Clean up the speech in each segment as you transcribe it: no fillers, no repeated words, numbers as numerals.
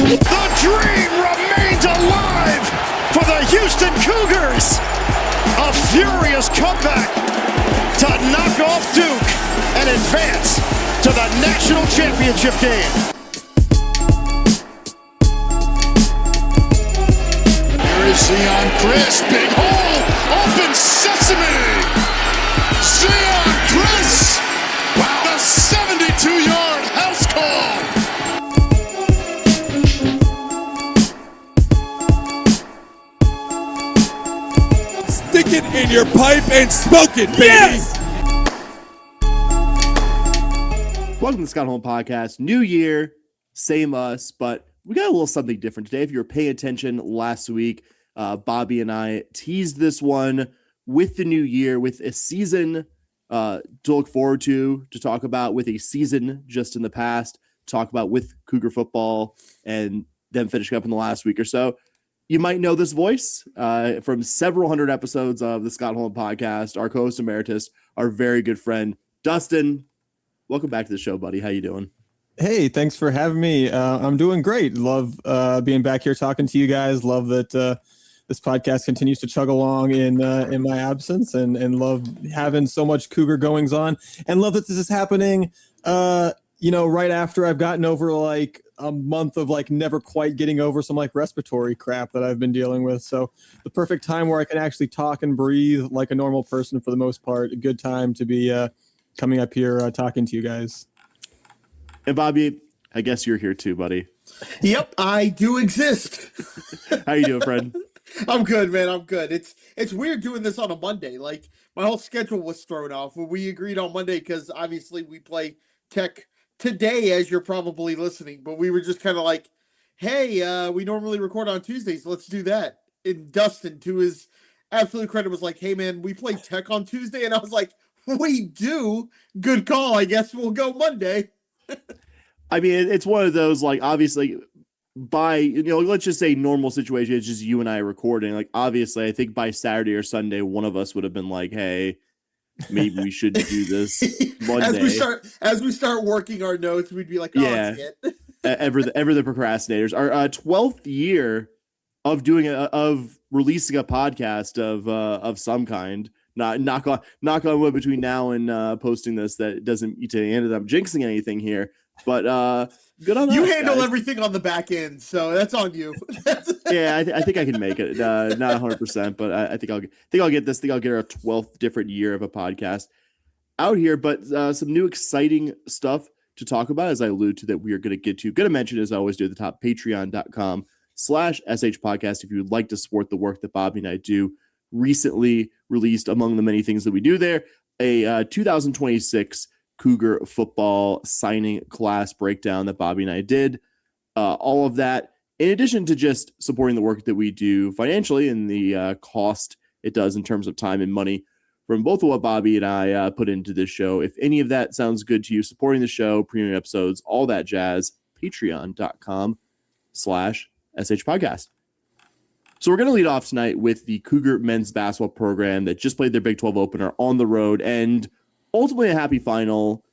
The dream remains alive for the Houston Cougars. A furious comeback to knock off Duke and advance to the national championship game. Here is Zion Chris, big hole, open sesame. Zion Chris, wow, the 72-yard house call. Stick it in your pipe and smoke it, baby. Yes! Welcome to the Scott Holm Podcast. New year, same us, but we got a little something different today. If you were paying attention last week, Bobby and I teased this one with the new year, with a season to look forward to talk about, with a season just in the past, talk about with Cougar football, and then finishing up in the last week or so. You might know this voice from several hundred episodes of the Scott Holm Podcast, our co-host emeritus, our very good friend, Dustin. Welcome back to the show, buddy. How you doing? Hey, thanks for having me. I'm doing great. Love being back here talking to you guys. Love that this podcast continues to chug along in my absence, and love having so much Cougar goings on, and love that this is happening right after I've gotten over like a month of like never quite getting over some like respiratory crap that I've been dealing with. So the perfect time where I can actually talk and breathe like a normal person for the most part. A good time to be coming up here talking to you guys. And Bobby, I guess you're here too, buddy. Yep, I do exist. How you doing, friend? I'm good, man. I'm good. It's weird doing this on a Monday. Like, my whole schedule was thrown off when we agreed on Monday because obviously we play Tech today as you're probably listening. But we were just kind of like, hey, we normally record on Tuesdays. Let's do that. And Dustin, to his absolute credit, was like, hey, man, we play Tech on Tuesday. And I was like, we do? Good call. I guess we'll go Monday. I mean, it's one of those, like, obviously, by, let's just say normal situation, it's just you and I recording. Like, obviously, I think by Saturday or Sunday, one of us would have been like, hey, maybe we should do this Monday. As we start working our notes, we'd be like, oh, yeah. shit. ever the procrastinators. Our 12th year of releasing a podcast of some kind. Not knock on wood between now and posting this, that it doesn't end up jinxing anything here. But good on you us, handle guys. Everything on the back end, so that's on you. Yeah, I think I can make it. Not 100%, but I think I'll get this. I'll get our 12th different year of a podcast out here. But some new exciting stuff to talk about, as I allude to, that we are going to get to. Going to mention, as I always do at the top, patreon.com/SH podcast if you would like to support the work that Bobby and I do. Recently released, among the many things that we do there, a 2026 Cougar football signing class breakdown that Bobby and I did. All of that, in addition to just supporting the work that we do financially and the cost it does in terms of time and money from both of what Bobby and I put into this show. If any of that sounds good to you, supporting the show, premium episodes, all that jazz, patreon.com/SH podcast. So we're going to lead off tonight with the Cougar men's basketball program that just played their Big 12 opener on the road and ultimately a happy final,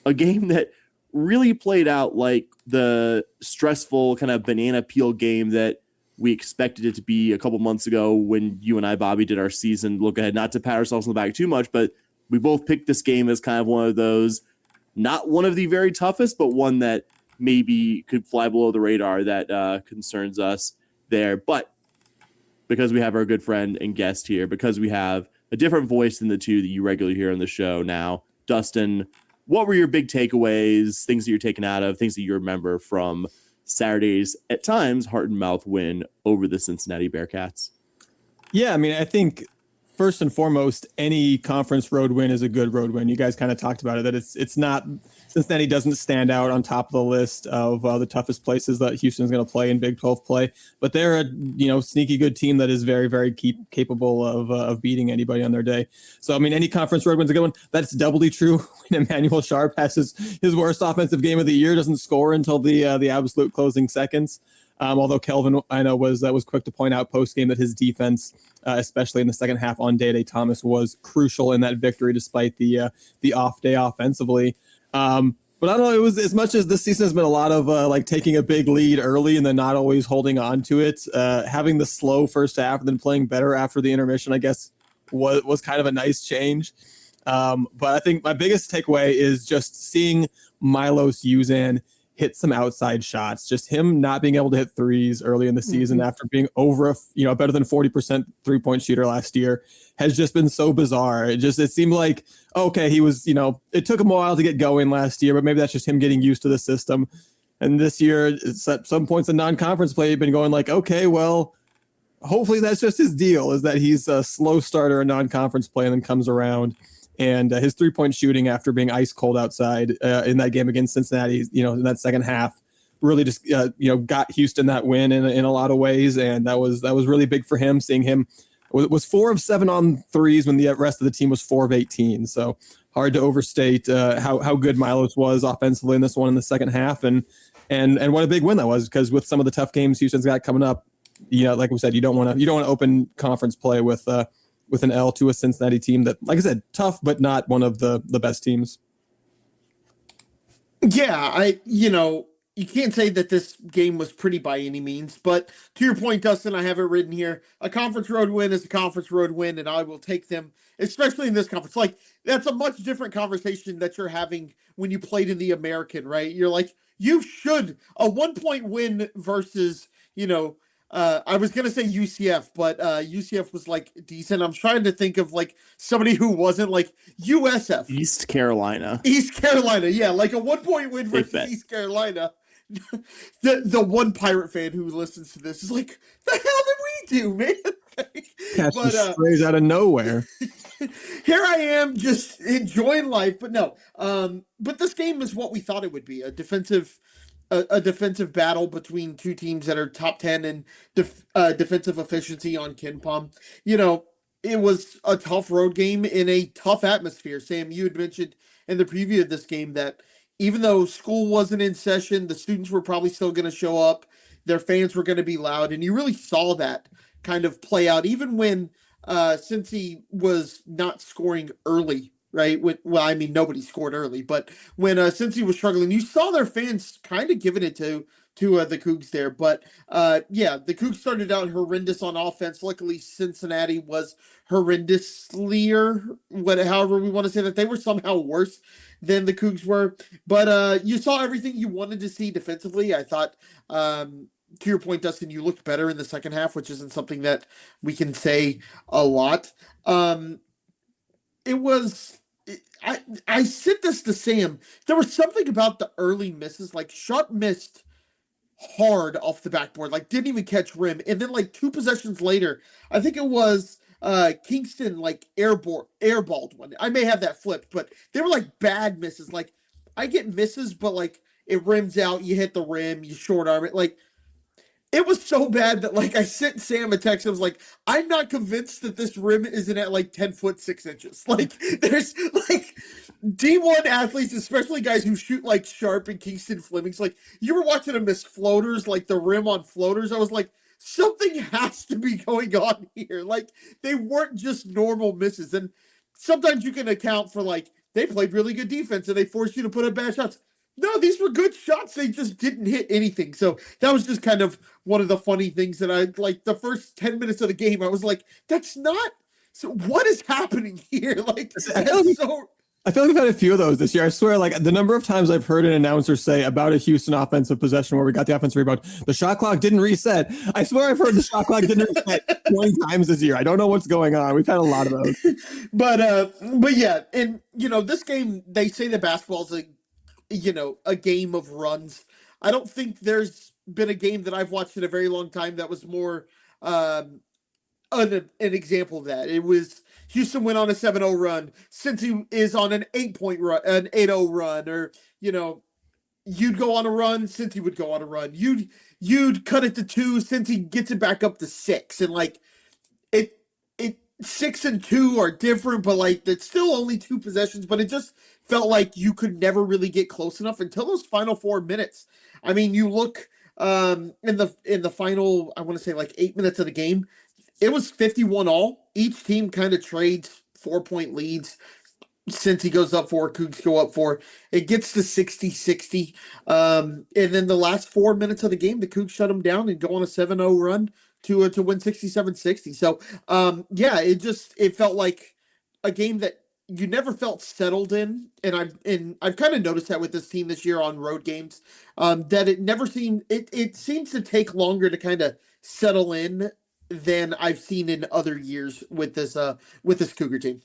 a game that really played out like the stressful kind of banana peel game that we expected it to be a couple months ago when you and I, Bobby, did our season look ahead. Not to pat ourselves on the back too much, but we both picked this game as kind of one of those, not one of the very toughest, but one that maybe could fly below the radar that concerns us there. But because we have our good friend and guest here, because we have a different voice than the two that you regularly hear on the show now, Dustin, what were your big takeaways, things that you're taking out of, things that you remember from Saturday's, at times, heart and mouth win over the Cincinnati Bearcats? Yeah, I mean, I think first and foremost, any conference road win is a good road win. You guys kind of talked about it, that it's not, Cincinnati doesn't stand out on top of the list of the toughest places that Houston's going to play in Big 12 play, but they're a sneaky good team that is very, very capable of beating anybody on their day. So I mean, any conference road win's a good one. That's doubly true when Emmanuel Sharp has his worst offensive game of the year, doesn't score until the absolute closing seconds. Although Kelvin, I know, was quick to point out post game that his defense, especially in the second half on Day Thomas, was crucial in that victory despite the off day offensively. But But I don't know, it was as much as this season has been a lot of like taking a big lead early and then not always holding on to it. Having the slow first half and then playing better after the intermission, I guess, was kind of a nice change. But I think my biggest takeaway is just seeing Milos Uzan hit some outside shots. Just him not being able to hit threes early in the season after being over, better than 40% 3-point shooter last year has just been so bizarre. It seemed like, okay, he was, it took him a while to get going last year, but maybe that's just him getting used to the system. And this year, it's at some points in non-conference play, you've been going like, okay, well, hopefully that's just his deal, is that he's a slow starter in non-conference play and then comes around. And his 3-point shooting after being ice cold outside in that game against Cincinnati, in that second half, really just got Houston that win in a lot of ways, and that was really big for him. Seeing him was 4 of 7 on threes when the rest of the team was 4 of 18. So hard to overstate how good Milos was offensively in this one in the second half, and what a big win that was, because with some of the tough games Houston's got coming up, like we said, you don't want to open conference play with an L to a Cincinnati team that, like I said, tough, but not one of the best teams. Yeah, you can't say that this game was pretty by any means, but to your point, Dustin, I have it written here. A conference road win is a conference road win, and I will take them, especially in this conference. Like, that's a much different conversation that you're having when you played in the American, right? You're like, a 1-point win versus, I was going to say UCF, but UCF was like decent. I'm trying to think of like somebody who wasn't like USF. East Carolina. Yeah. Like a 1-point win versus East Carolina. The one Pirate fan who listens to this is like, the hell did we do, man? Catch the strays out of nowhere. Here I am just enjoying life, but no. But this game is what we thought it would be, a defensive battle between two teams that are top 10 in defensive efficiency on KenPom. It was a tough road game in a tough atmosphere. Sam, you had mentioned in the preview of this game that even though school wasn't in session, the students were probably still going to show up. Their fans were going to be loud, and you really saw that kind of play out, even when Cincy was not scoring early. Right. Nobody scored early, but when Cincy was struggling, you saw their fans kind of giving it to the Cougs there. But the Cougs started out horrendous on offense. Luckily, Cincinnati was horrendously, however we want to say that, they were somehow worse than the Cougs were. But you saw everything you wanted to see defensively. I thought, to your point, Dustin, you looked better in the second half, which isn't something that we can say a lot. It was. I said this to Sam. There was something about the early misses, like Sharp missed hard off the backboard, like didn't even catch rim, and then like 2 possessions later, I think it was Kingston like airballed one. I may have that flipped, but they were like bad misses. Like I get misses, but like it rims out, you hit the rim, you short arm it, like. It was so bad that, like, I sent Sam a text. I was like, I'm not convinced that this rim isn't at, like, 10 foot 6 inches. Like, there's, like, D1 athletes, especially guys who shoot, like, Sharp and Kingston Flemings. Like, you were watching them miss floaters, like, the rim on floaters. I was like, something has to be going on here. Like, they weren't just normal misses. And sometimes you can account for, like, they played really good defense and they forced you to put up bad shots. No, these were good shots. They just didn't hit anything. So that was just kind of one of the funny things that I like. The first 10 minutes of the game, I was like, that's not. So what is happening here? Like, I feel like we've had a few of those this year. I swear, like the number of times I've heard an announcer say about a Houston offensive possession where we got the offensive rebound, the shot clock didn't reset. I swear I've heard the shot clock didn't reset 20 times this year. I don't know what's going on. We've had a lot of those. But yeah, and this game, they say that basketball's a game of runs. I don't think there's been a game that I've watched in a very long time that was more an example of that. It was Houston went on a 7-0 run. Cincy is on an 8-point run, an 8-0 run, or you'd go on a run, Cincy would go on a run. You'd cut it to 2, Cincy gets it back up to 6, and like it 6 and 2 are different, but like it's still only 2 possessions. But it just felt like you could never really get close enough until those final 4 minutes. I mean, you look in the final, I want to say like 8 minutes of the game, it was 51 all. Each team kind of trades 4-point leads. Cincy goes up 4, Cougs go up 4. It gets to 60-60. And then the last 4 minutes of the game, the Cougs shut them down and go on a 7-0 run to win 67-60. So, it felt like a game that you never felt settled in. And I've kind of noticed that with this team this year on road games, that it seems to take longer to kind of settle in than I've seen in other years with this Cougar team.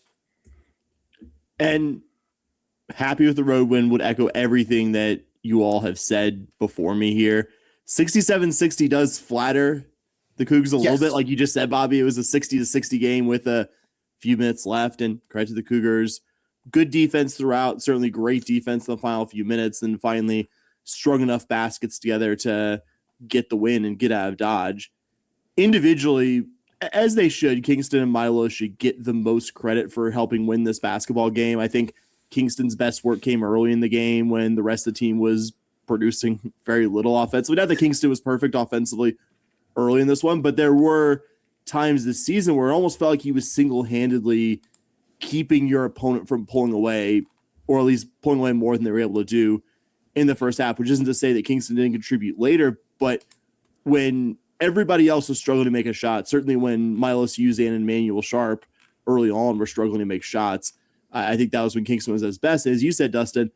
And happy with the road win, would echo everything that you all have said before me here. 67-60 does flatter the Cougs a little bit. Like you just said, Bobby, it was a 60-60 game with a few minutes left, and credit to the Cougars. Good defense throughout, certainly great defense in the final few minutes, and finally strung enough baskets together to get the win and get out of Dodge. Individually, as they should, Kingston and Milos should get the most credit for helping win this basketball game. I think Kingston's best work came early in the game when the rest of the team was producing very little offensively. Not that Kingston was perfect offensively early in this one, but there were times this season where it almost felt like he was single-handedly keeping your opponent from pulling away, or at least pulling away more than they were able to do in the first half, which isn't to say that Kingston didn't contribute later, but when everybody else was struggling to make a shot, certainly when Milos, Uzan, and Manuel Sharp early on were struggling to make shots, I think that was when Kingston was at his best. As you said, Dustin,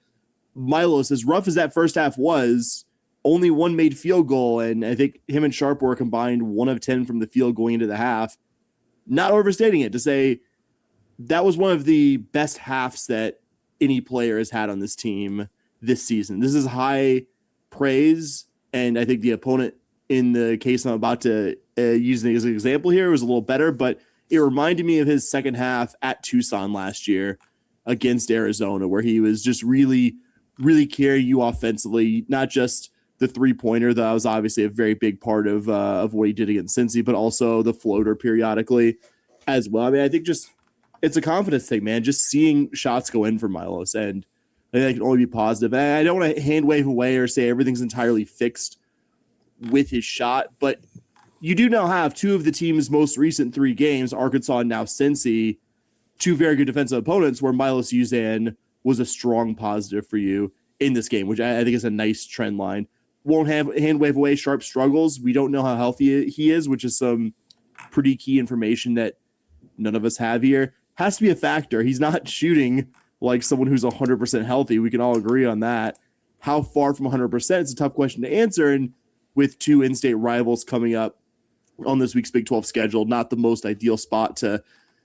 Milos, as rough as that first half was, only one made field goal, and I think him and Sharp were combined 1 of 10 from the field going into the half. Not overstating it to say that was one of the best halves that any player has had on this team this season. This is high praise, and I think the opponent in the case I'm about to use as an example here was a little better, but it reminded me of his second half at Tucson last year against Arizona, where he was just really, really carrying you offensively, not just the three-pointer, that was obviously a very big part of what he did against Cincy, but also the floater periodically as well. I mean, I think just it's a confidence thing, man, just seeing shots go in for Milos, and I think that can only be positive. And I don't want to hand wave away or say everything's entirely fixed with his shot, but you do now have 2 of the team's most recent 3 games, Arkansas and now Cincy, 2 very good defensive opponents where Milos Uzan was a strong positive for you in this game, which I think is a nice trend line. Won't have hand wave away Sharp struggles. We don't know how healthy he is, which is some pretty key information that none of us have here. Has to be a factor. He's not shooting like someone who's 100% healthy. We can all agree on that. How far from 100%? It's a tough question to answer. And with 2 in-state rivals coming up on this week's Big 12 schedule, not the most ideal spot to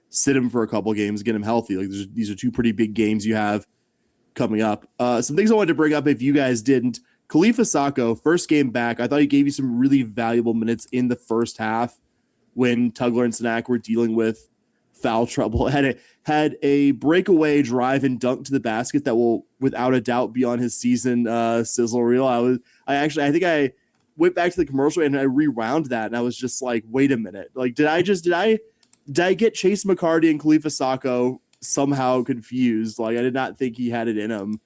sit him for a couple games, get him healthy. Like these are 2 pretty big games you have coming up. Some things I wanted to bring up if you guys didn't. Kalifa Sakho, first game back, I thought he gave you some really valuable minutes in the first half when Tugler and Snack were dealing with foul trouble. Had a breakaway drive and dunk to the basket that will, without a doubt, be on his season Sizzle reel. I think I went back to the commercial and I rewound that, and I was just like, wait a minute. Like, did I get Chase McCarty and Kalifa Sakho somehow confused? Like, I did not think he had it in him,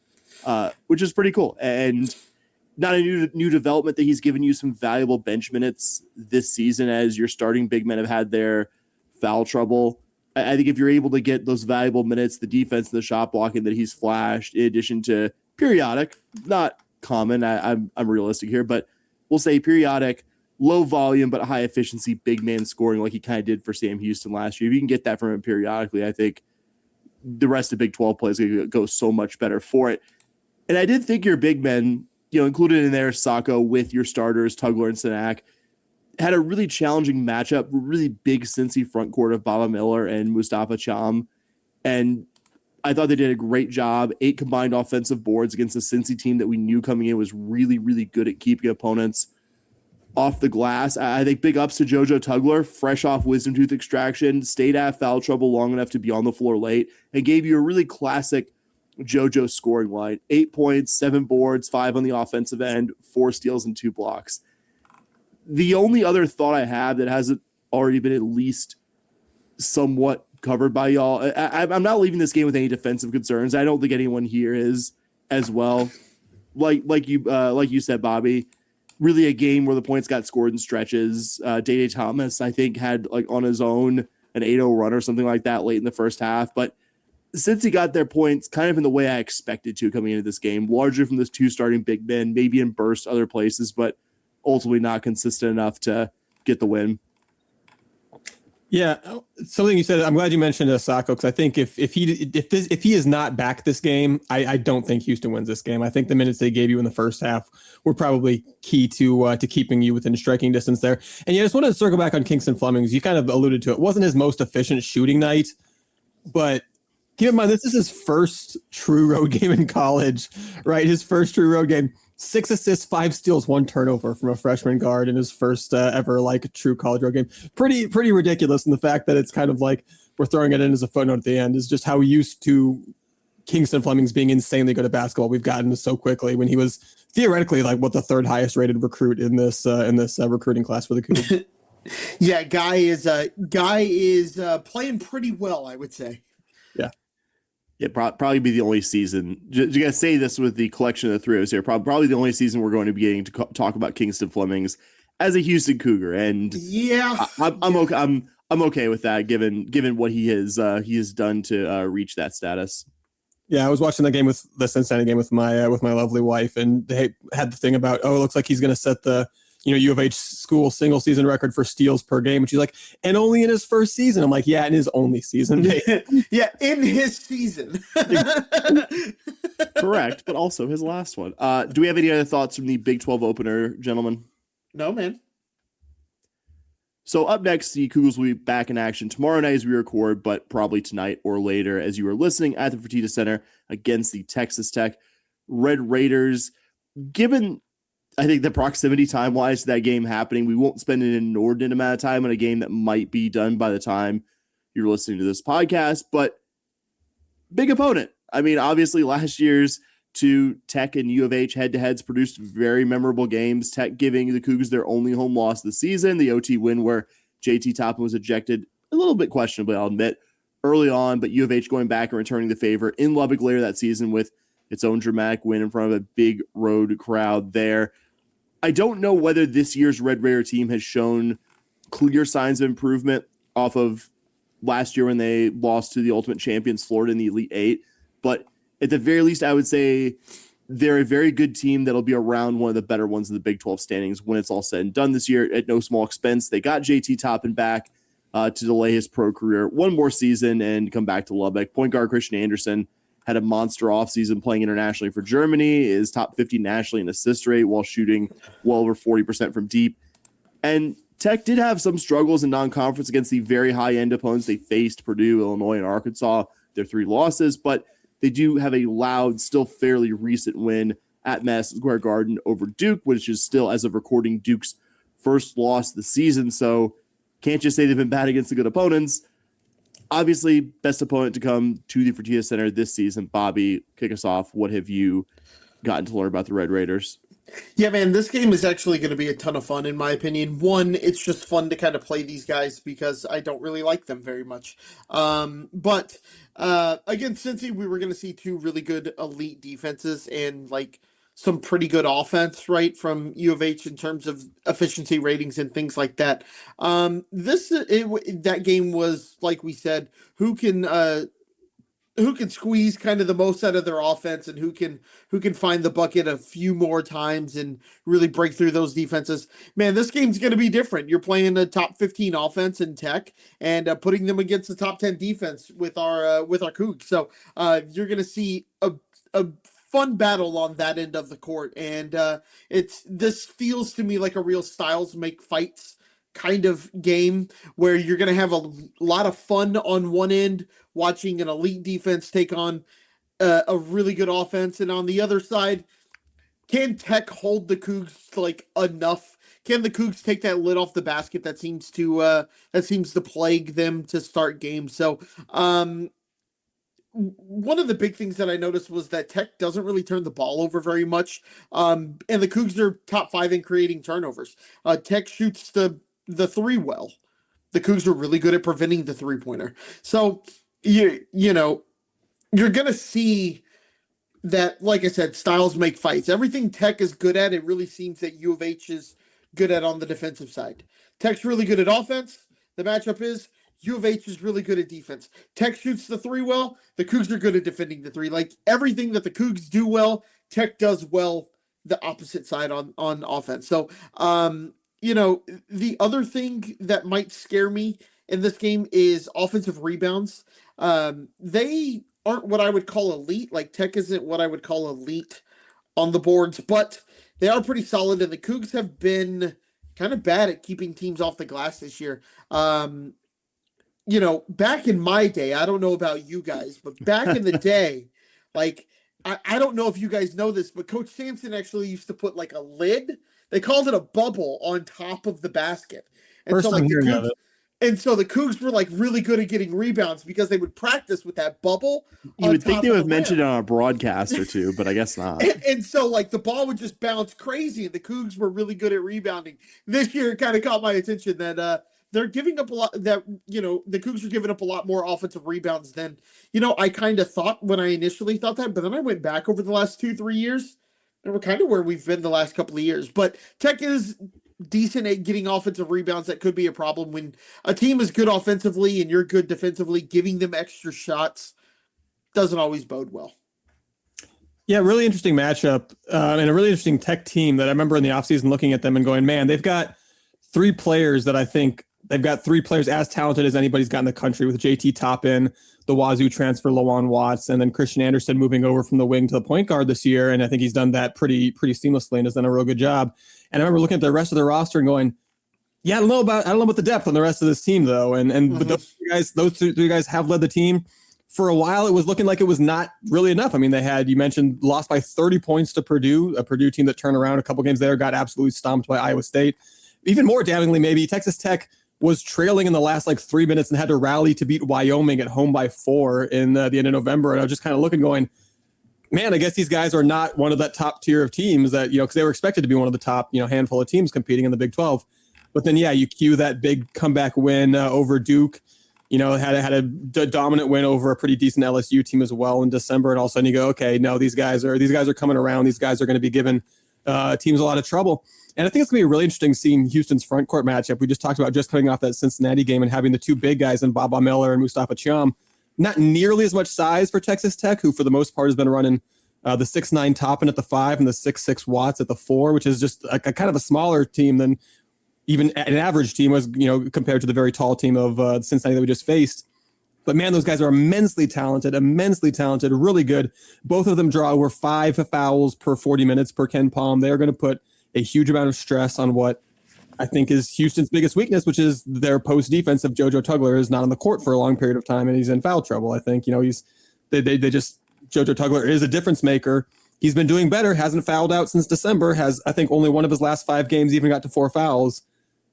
which is pretty cool. And not a new development that he's given you some valuable bench minutes this season as your starting big men have had their foul trouble. I think if you're able to get those valuable minutes, the defense and the shot blocking that he's flashed, in addition to periodic, not common, I'm realistic here, but we'll say periodic, low volume, but high efficiency, big man scoring like he kind of did for Sam Houston last year. If you can get that from him periodically, I think the rest of Big 12 play is going to go so much better for it. And I did think your big men, included in there, Sakho with your starters, Tugler and Sinak, had a really challenging matchup, really big Cincy front court of Baba Miller and Mustafa Cham. And I thought they did a great job. 8 combined offensive boards against a Cincy team that we knew coming in was really, really good at keeping opponents off the glass. I think big ups to JoJo Tugler, fresh off wisdom tooth extraction, stayed out of foul trouble long enough to be on the floor late, and gave you a really classic JoJo scoring line. 8 points, 7 boards, 5 on the offensive end, 4 steals and 2 blocks. The only other thought I have that hasn't already been at least somewhat covered by y'all, I'm not leaving this game with any defensive concerns. I don't think anyone here is as well. Like you said, Bobby, really a game where the points got scored in stretches. Day Thomas, I think, had like on his own an 8-0 run or something like that late in the first half. But Cincy got their points kind of in the way I expected to coming into this game, largely from those two starting big men, maybe in burst other places, but ultimately not consistent enough to get the win. Yeah, something you said. I'm glad you mentioned Sakho, because I think if he is not back this game, I don't think Houston wins this game. I think the minutes they gave you in the first half were probably key to keeping you within striking distance there. And yeah, I just wanted to circle back on Kingston Flemings. You kind of alluded to it. Wasn't his most efficient shooting night, but keep in mind this is his first true road game in college, right? His first true road game. 6 assists, 5 steals, 1 turnover from a freshman guard in his first ever true college road game. Pretty ridiculous. And the fact that it's kind of like we're throwing it in as a footnote at the end is just how used to Kingston Flemings being insanely good at basketball we've gotten so quickly when he was theoretically the third highest rated recruit in this recruiting class for the Cougars. Yeah, guy is playing pretty well, I would say. Yeah. It probably be the only season. You got to say this with the collection of the three of us here. Probably the only season we're going to be getting to talk about Kingston Flemings as a Houston Cougar, and yeah, I'm okay. I'm okay with that, given what he has done to reach that status. Yeah, I was watching the Cincinnati game with my lovely wife, and they had the thing about, it looks like he's going to set the U of H school single season record for steals per game. And she's like, and only in his first season. I'm like, yeah, in his only season. Yeah, in his season. Correct, but also his last one. Do we have any other thoughts from the Big 12 opener, gentlemen? No, man. So up next, the Cougars will be back in action tomorrow night as we record, but probably tonight or later as you are listening at the Fertitta Center against the Texas Tech Red Raiders. Given, I think, the proximity time-wise to that game happening, we won't spend an inordinate amount of time on a game that might be done by the time you're listening to this podcast, but big opponent. I mean, obviously last year's two Tech and U of H head-to-heads produced very memorable games, Tech giving the Cougars their only home loss of the season, the OT win where JT Toppin was ejected a little bit questionably, I'll admit, early on, but U of H going back and returning the favor in Lubbock later that season with its own dramatic win in front of a big road crowd there. I don't know whether this year's Red Raider team has shown clear signs of improvement off of last year when they lost to the ultimate champions Florida in the Elite Eight, but at the very least, I would say they're a very good team that'll be around one of the better ones in the Big 12 standings when it's all said and done this year at no small expense. They got JT Toppin back to delay his pro career one more season and come back to Lubbock. Point guard Christian Anderson had a monster offseason playing internationally for Germany, is top 50 nationally in assist rate while shooting well over 40% from deep. And Tech did have some struggles in non-conference against the very high-end opponents they faced, Purdue, Illinois, and Arkansas, their 3 losses, but they do have a loud, still fairly recent win at Madison Square Garden over Duke, which is still, as of recording, Duke's first loss of the season, so can't just say they've been bad against the good opponents. Obviously, best opponent to come to the Fertitta Center this season. Bobby, kick us off. What have you gotten to learn about the Red Raiders? Yeah, man, this game is actually going to be a ton of fun, in my opinion. One, it's just fun to kind of play these guys because I don't really like them very much. But against Cincy, we were going to see 2 really good elite defenses and some pretty good offense, right, from U of H in terms of efficiency ratings and things like that. That game was, like we said, who can squeeze kind of the most out of their offense and who can find the bucket a few more times and really break through those defenses. Man, this game's going to be different. You're playing a top 15 offense in Tech and putting them against the top 10 defense with our Cougs. So you're going to see a fun battle on that end of the court, and this feels to me like a real styles make fights kind of game where you're going to have a lot of fun on one end watching an elite defense take on a really good offense, and on the other side, can Tech hold the Cougs enough? Can the Cougs take that lid off the basket that seems to plague them to start games? So one of the big things that I noticed was that Tech doesn't really turn the ball over very much, and the Cougs are top 5 in creating turnovers. Tech shoots the 3 well. The Cougs are really good at preventing the 3-pointer. So you know you're gonna see that, like I said, styles make fights. Everything Tech is good at, it really seems that U of H is good at on the defensive side. Tech's really good at offense. The matchup is U of H is really good at defense. Tech shoots the three well. The Cougs are good at defending the three. Like everything that the Cougs do well, Tech does well the opposite side on offense. So, the other thing that might scare me in this game is offensive rebounds. They aren't what I would call elite. Like Tech isn't what I would call elite on the boards, but they are pretty solid. And the Cougs have been kind of bad at keeping teams off the glass this year. Back in my day, I don't know about you guys, but back in the day, like, I don't know if you guys know this, but Coach Sampson actually used to put like a lid. They called it a bubble on top of the basket. And First so like time the hearing of Cougs, it. and so the Cougs were like really good at getting rebounds because they would practice with that bubble. You would think they would have mentioned it on a broadcast or two, but I guess not. And so like the ball would just bounce crazy, and the Cougs were really good at rebounding. This year it kind of caught my attention that they're giving up a lot, that the Cougs are giving up a lot more offensive rebounds than I kind of thought when I initially thought that, but then I went back over the last 2-3 years and we're kind of where we've been the last couple of years. But Tech is decent at getting offensive rebounds. That could be a problem when a team is good offensively and you're good defensively. Giving them extra shots doesn't always bode well. Yeah, really interesting matchup and a really interesting Tech team that I remember in the offseason looking at them and going, man, they've got three players that I think they've got three players as talented as anybody's got in the country, with JT Toppin, the Wazoo transfer, Lawan Watts, and then Christian Anderson moving over from the wing to the point guard this year. And I think he's done that pretty seamlessly and has done a real good job. And I remember looking at the rest of the roster and going, yeah, I don't know about the depth on the rest of this team though. But those three guys have led the team. For a while, it was looking like it was not really enough. I mean, you mentioned lost by 30 points to Purdue, a Purdue team that turned around a couple games there, got absolutely stomped by Iowa State. Even more damningly, maybe Texas Tech was trailing in the last 3 minutes and had to rally to beat Wyoming at home by 4 in the end of November. And I was just kind of looking, going, man, I guess these guys are not one of that top tier of teams that, because they were expected to be one of the top, handful of teams competing in the Big 12. But then, you cue that big comeback win over Duke. Had a dominant win over a pretty decent LSU team as well in December. And all of a sudden you go, okay, no, these guys are coming around. These guys are going to be giving teams a lot of trouble. And I think it's going to be really interesting seeing Houston's front court matchup. We just talked about just coming off that Cincinnati game and having the two big guys in Baba Miller and Mustafa Cham. Not nearly as much size for Texas Tech, who for the most part has been running the 6'9" Toppin at the 5 and the 6'6" Watts at the 4, which is just a kind of a smaller team than even an average team was, compared to the very tall team of Cincinnati that we just faced. But man, those guys are immensely talented, really good. Both of them draw over 5 fouls per 40 minutes per Ken Palm. They are going to put a huge amount of stress on what I think is Houston's biggest weakness, which is their post defense of JoJo Tugler is not on the court for a long period of time, and he's in foul trouble. I think, JoJo Tugler is a difference maker. He's been doing better, hasn't fouled out since December, has, I think, only one of his last 5 games even got to 4 fouls.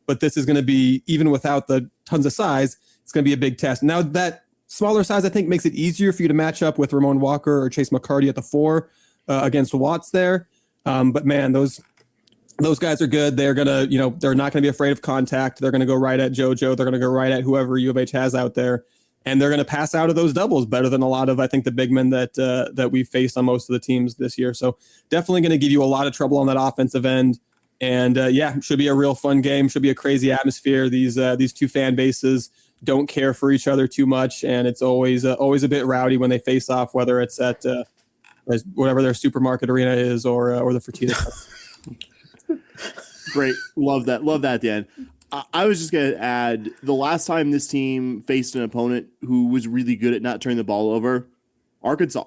But this is going to be, even without the tons of size, it's going to be a big test. Now, that smaller size, I think, makes it easier for you to match up with Ramon Walker or Chase McCarty at the 4 against Watts there. But man, those guys are good. They're going to, they're not going to be afraid of contact. They're going to go right at JoJo. They're going to go right at whoever U of H has out there. And they're going to pass out of those doubles better than a lot of, I think, the big men that we've faced on most of the teams this year. So definitely going to give you a lot of trouble on that offensive end. And should be a real fun game. Should be a crazy atmosphere. These two fan bases don't care for each other too much, and it's always a bit rowdy when they face off, whether it's at whatever their supermarket arena is or the Fertitta. Great, love that at the end. I was just going to add, the last time this team faced an opponent who was really good at not turning the ball over, Arkansas.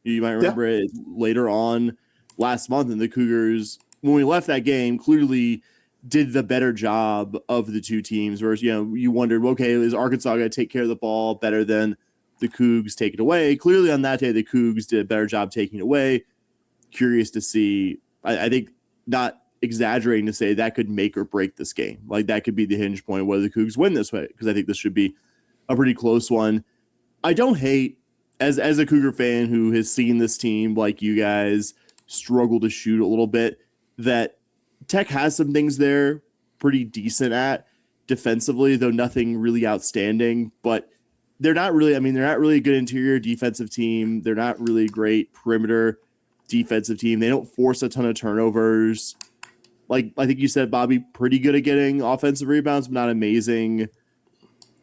You might remember it later on last month, and the Cougars, when we left that game, clearly did the better job of the two teams. Whereas, you wondered, okay, is Arkansas going to take care of the ball better than the Cougs take it away? Clearly on that day, the Cougs did a better job taking it away. Curious to see. I think, not exaggerating to say, that could make or break this game. Like, that could be the hinge point whether the Cougs win this way, because I think this should be a pretty close one. I don't hate, as a Cougar fan who has seen this team, like you guys, struggle to shoot a little bit, that Tech has some things there pretty decent at defensively, though nothing really outstanding. But they're not really a good interior defensive team. They're not really a great perimeter defensive team. They don't force a ton of turnovers. Like I think you said, Bobby, pretty good at getting offensive rebounds, but not amazing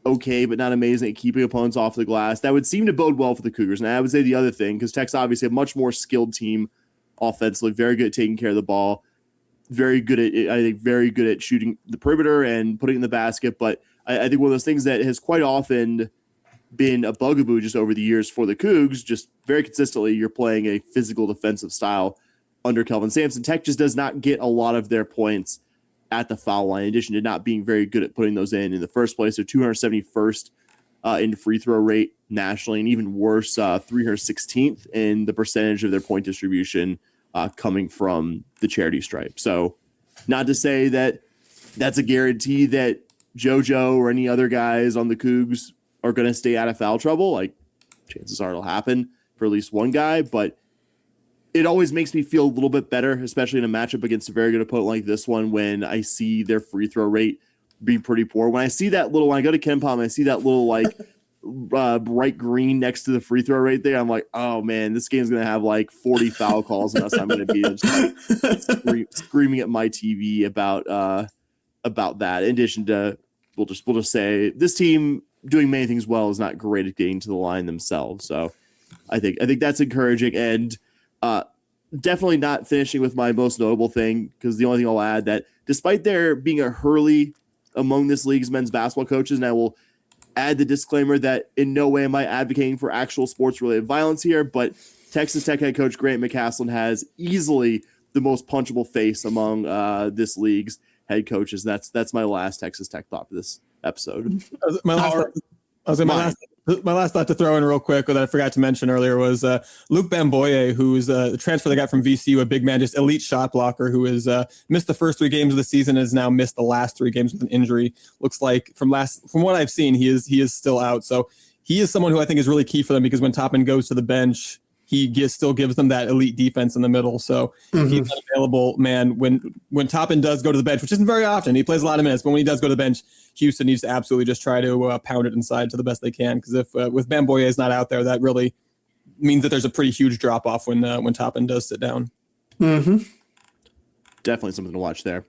okay, but not amazing at keeping opponents off the glass. That would seem to bode well for the Cougars. And I would say the other thing, because Tech's obviously a much more skilled team offensively, very good at taking care of the ball, very good at shooting the perimeter and putting it in the basket. But I think one of those things that has quite often been a bugaboo just over the years for the Cougs, just very consistently, you're playing a physical defensive style under Kelvin Sampson. Tech just does not get a lot of their points at the foul line, in addition to not being very good at putting those in the first place. They're 271st in free throw rate nationally, and even worse, 316th in the percentage of their point distribution coming from the charity stripe. So not to say that that's a guarantee that JoJo or any other guys on the Cougs are going to stay out of foul trouble. Like, chances are it'll happen for at least one guy, but it always makes me feel a little bit better, especially in a matchup against a very good opponent like this one, when I see their free throw rate be pretty poor. When I see that when I go to KenPom, I see that little like bright green next to the free throw rate there, I'm like, oh man, this game's going to have like 40 foul calls unless I'm going to be just like screaming at my TV about that. In addition to, we'll just say this team doing many things well is not great at getting to the line themselves. So I think that's encouraging, and definitely not finishing with my most notable thing, because the only thing I'll add that despite there being a Hurley among this league's men's basketball coaches, and I will add the disclaimer that in no way am I advocating for actual sports-related violence here, but Texas Tech head coach Grant McCaslin has easily the most punchable face among this league's head coaches. That's my last Texas Tech thought for this episode. My last thought to throw in real quick that I forgot to mention earlier was Luke Bamboye, who's the transfer they got from VCU, a big man, just elite shot blocker, who has missed the first 3 games of the season and has now missed the last 3 games with an injury. Looks like from what I've seen, he is still out. So he is someone who I think is really key for them, because when Toppin goes to the bench, he still gives them that elite defense in the middle. So he's an available man when Toppin does go to the bench, which isn't very often. He plays a lot of minutes, but when he does go to the bench, Houston needs to absolutely just try to pound it inside to the best they can. Because if with Bamboye is not out there, that really means that there's a pretty huge drop off when Toppin does sit down. Definitely something to watch there.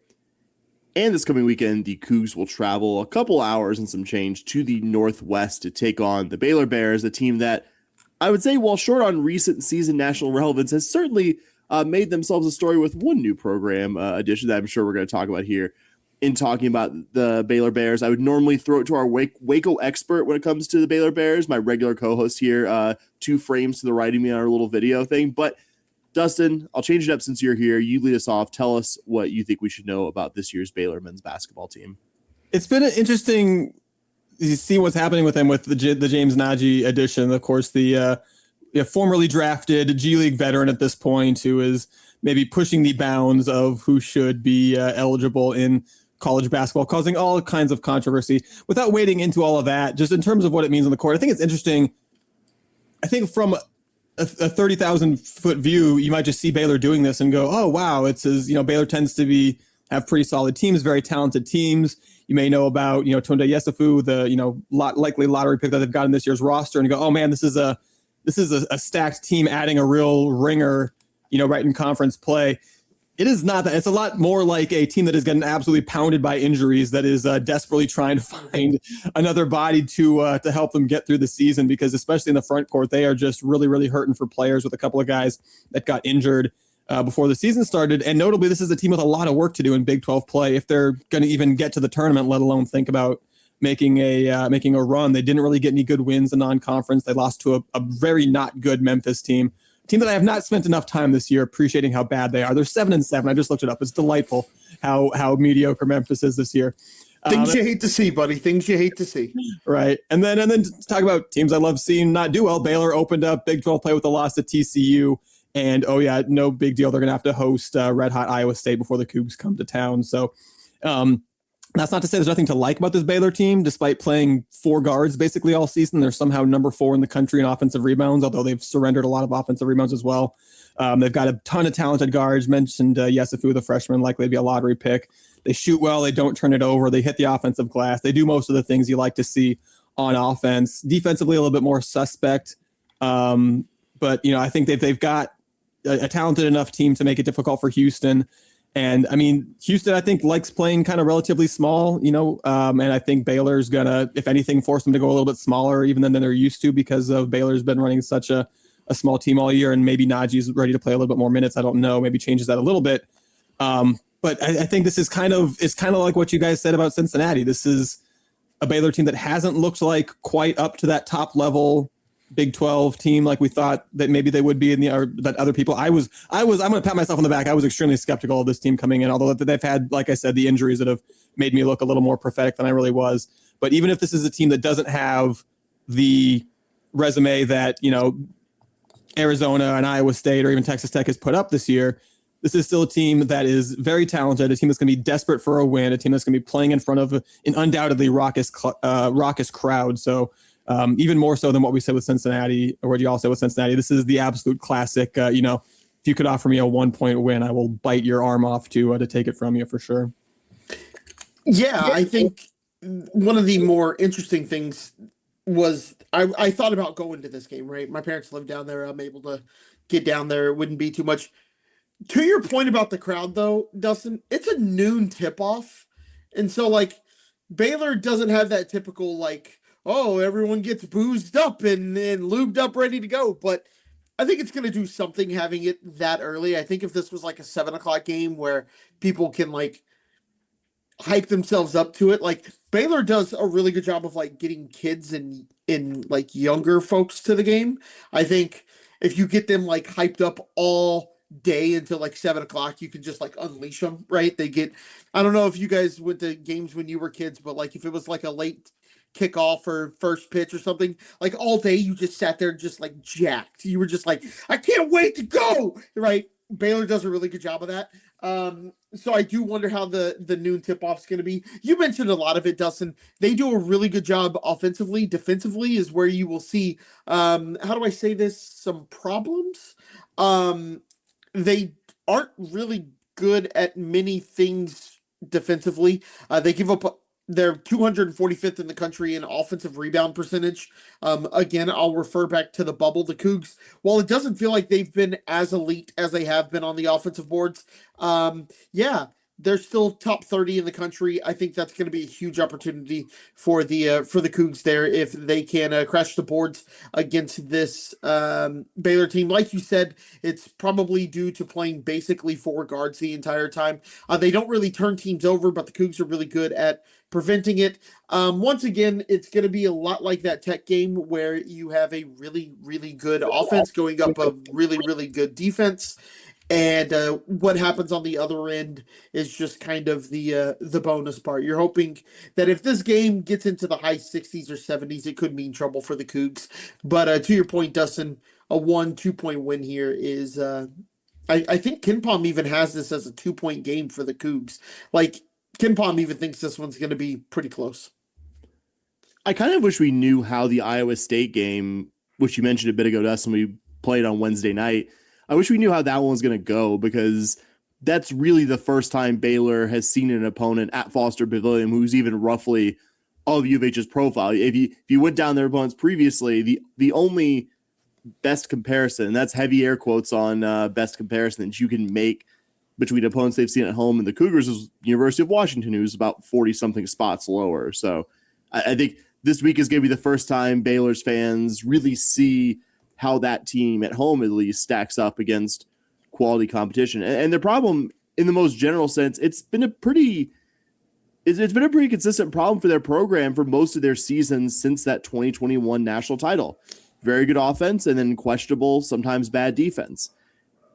And this coming weekend, the Cougs will travel a couple hours and some change to the Northwest to take on the Baylor Bears, a team that I would say, while short on recent season national relevance, has certainly made themselves a story with one new program addition that I'm sure we're going to talk about here in talking about the Baylor Bears. I would normally throw it to our Waco expert when it comes to the Baylor Bears, my regular co-host here, 2 frames to the right of me on our little video thing. But Dustin, I'll change it up since you're here. You lead us off. Tell us what you think we should know about this year's Baylor men's basketball team. It's been an interesting. You see what's happening with him with the James Nagy addition. Of course, the formerly drafted G League veteran at this point, who is maybe pushing the bounds of who should be eligible in college basketball, causing all kinds of controversy. Without wading into all of that, just in terms of what it means on the court, I think it's interesting. I think from a 30,000 foot view, you might just see Baylor doing this and go, oh, wow, it's as, Baylor tends to have pretty solid teams, very talented teams. You may know about, Tunde Yesufu, the, likely lottery pick that they've got in this year's roster, and go, oh man, this is a stacked team adding a real ringer, right in conference play. It is not that. It's a lot more like a team that is getting absolutely pounded by injuries, that is desperately trying to find another body to help them get through the season, because especially in the front court, they are just really, really hurting for players, with a couple of guys that got injured before the season started. And notably, this is a team with a lot of work to do in Big 12 play if they're going to even get to the tournament, let alone think about making a run. They didn't really get any good wins in non-conference. They lost to a very not good Memphis team that I have not spent enough time this year appreciating how bad they are. They're 7-7. I just looked it up. It's delightful how mediocre Memphis is this year. Things you hate to see, buddy. Things you hate to see. Right. And then to talk about teams I love seeing not do well, Baylor opened up Big 12 play with a loss to TCU. And, oh, yeah, no big deal. They're going to have to host red-hot Iowa State before the Cougs come to town. So that's not to say there's nothing to like about this Baylor team. Despite playing 4 guards basically all season, they're somehow number 4 in the country in offensive rebounds, although they've surrendered a lot of offensive rebounds as well. They've got a ton of talented guards. Mentioned Yesufu, the freshman, likely to be a lottery pick. They shoot well. They don't turn it over. They hit the offensive glass. They do most of the things you like to see on offense. Defensively, a little bit more suspect. But, I think they've got a talented enough team to make it difficult for Houston. And I mean, Houston, I think, likes playing kind of relatively small, and I think Baylor's gonna, if anything, force them to go a little bit smaller even than they're used to, because of Baylor's been running such a small team all year, and maybe Najee's ready to play a little bit more minutes. I don't know, maybe changes that a little bit. But I think this is kind of like what you guys said about Cincinnati. This is a Baylor team that hasn't looked like quite up to that top level Big 12 team like we thought that maybe they would be that other people. I'm going to pat myself on the back. I was extremely skeptical of this team coming in, although they've had, like I said, the injuries that have made me look a little more prophetic than I really was. But even if this is a team that doesn't have the resume that, Arizona and Iowa State or even Texas Tech has put up this year, this is still a team that is very talented, a team that's going to be desperate for a win, a team that's going to be playing in front of an undoubtedly raucous crowd. So even more so than what we said with Cincinnati, or what you all said with Cincinnati, this is the absolute classic. If you could offer me a 1-point win, I will bite your arm off to take it from you for sure. Yeah, I think one of the more interesting things was I thought about going to this game, right? My parents live down there. I'm able to get down there. It wouldn't be too much. To your point about the crowd, though, Dustin, it's a noon tip-off. And so, Baylor doesn't have that typical, oh, everyone gets boozed up and lubed up, ready to go. But I think it's going to do something having it that early. I think if this was a 7 o'clock game where people can hype themselves up to it, Baylor does a really good job of getting kids and younger folks to the game. I think if you get them hyped up all day until 7 o'clock, you can just unleash them, right? I don't know if you guys went to games when you were kids, but if it was a late kickoff or first pitch or something, all day you just sat there just jacked. You were just I can't wait to go, right? Baylor does a really good job of that. So I do wonder how the noon tip-off is going to be. You mentioned a lot of it, Dustin. They do a really good job offensively. Defensively is where you will see, how do I say this, some problems. They aren't really good at many things defensively. They give up, they're 245th in the country in offensive rebound percentage. Again, I'll refer back to the bubble. The Cougs, while it doesn't feel like they've been as elite as they have been on the offensive boards, they're still top 30 in the country. I think that's going to be a huge opportunity for the Cougs there if they can crash the boards against this Baylor team. Like you said, it's probably due to playing basically 4 guards the entire time. They don't really turn teams over, but the Cougs are really good at preventing it. Once again, it's going to be a lot like that Tech game where you have a really, really good offense going up a really, really good defense. And what happens on the other end is just kind of the bonus part. You're hoping that if this game gets into the high 60s or 70s, it could mean trouble for the Cougs. But to your point, Dustin, a 1-2 point win here is I think KenPom even has this as a 2-point game for the Cougs. KenPom even thinks this one's going to be pretty close. I kind of wish we knew how the Iowa State game, which you mentioned a bit ago, Dustin, we played on Wednesday night. I wish we knew how that one was going to go, because that's really the first time Baylor has seen an opponent at Foster Pavilion who's even roughly of U of H's profile. If you went down their opponents previously, the only best comparison, and that's heavy air quotes on best comparison that you can make between opponents they've seen at home and the Cougars, is University of Washington, who's about 40-something spots lower. So I think this week is going to be the first time Baylor's fans really see how that team at home at least stacks up against quality competition. And the problem, in the most general sense, it's been a pretty consistent problem for their program for most of their seasons since that 2021 national title. Very good offense, and then questionable, sometimes bad defense.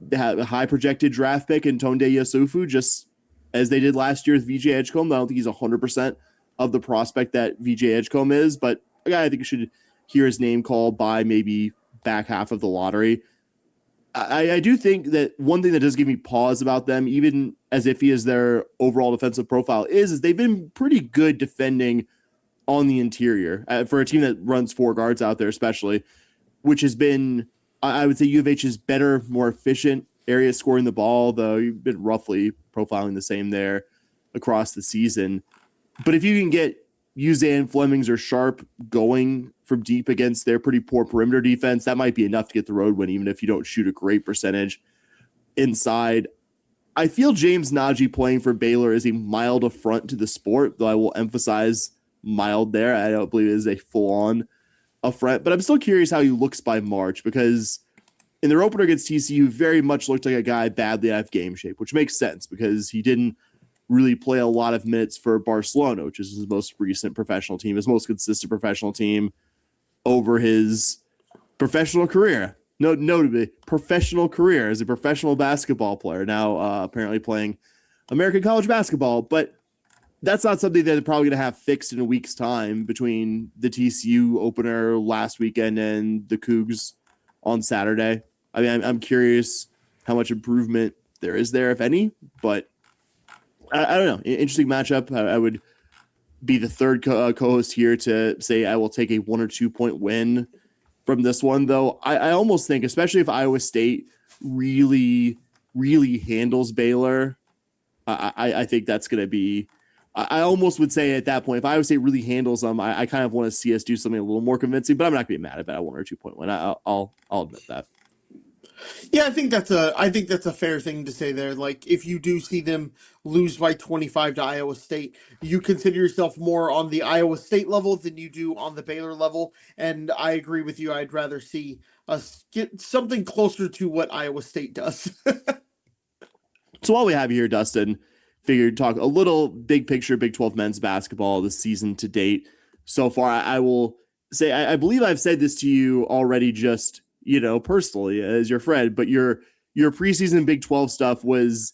They have a high projected draft pick in Tonde Yasufu, just as they did last year with VJ Edgecombe. I don't think he's 100% of the prospect that VJ Edgecombe is, but a guy I think you should hear his name called by maybe back half of the lottery. I do think that one thing that does give me pause about them, even as iffy as their overall defensive profile is they've been pretty good defending on the interior for a team that runs 4 guards out there, especially, which has been, I would say, U of H's better, more efficient area scoring the ball, though you've been roughly profiling the same there across the season. But if you can get Uzan, Flemings, or Sharp going from deep against their pretty poor perimeter defense, that might be enough to get the road win, even if you don't shoot a great percentage inside. I feel James Najee playing for Baylor is a mild affront to the sport, though I will emphasize mild there. I don't believe it is a full-on affront, but I'm still curious how he looks by March, because in their opener against TCU, very much looked like a guy badly out of game shape, which makes sense because he didn't really play a lot of minutes for Barcelona, which is his most recent professional team, his most consistent professional team over his professional career. Notably, professional career as a professional basketball player, now apparently playing American college basketball. But that's not something that they're probably going to have fixed in a week's time between the TCU opener last weekend and the Cougs on Saturday. I mean, I'm curious how much improvement there is there, if any, but I don't know. Interesting matchup. I would be the third co-host here to say I will take a 1 or 2 point win from this one, though. I almost think, especially if Iowa State really, really handles Baylor, I think that's going to be, I almost would say at that point, if Iowa State really handles them, I kind of want to see us do something a little more convincing, but I'm not going to be mad about a 1 or 2 point win. I'll admit that. Yeah, I think that's a fair thing to say there. Like, if you do see them lose by 25 to Iowa State, you consider yourself more on the Iowa State level than you do on the Baylor level. And I agree with you. I'd rather see us get something closer to what Iowa State does. So while we have you here, Dustin, figured talk a little big picture Big 12 men's basketball this season to date. So far, I will say, I believe I've said this to you already, just personally as your friend, but your preseason Big 12 stuff was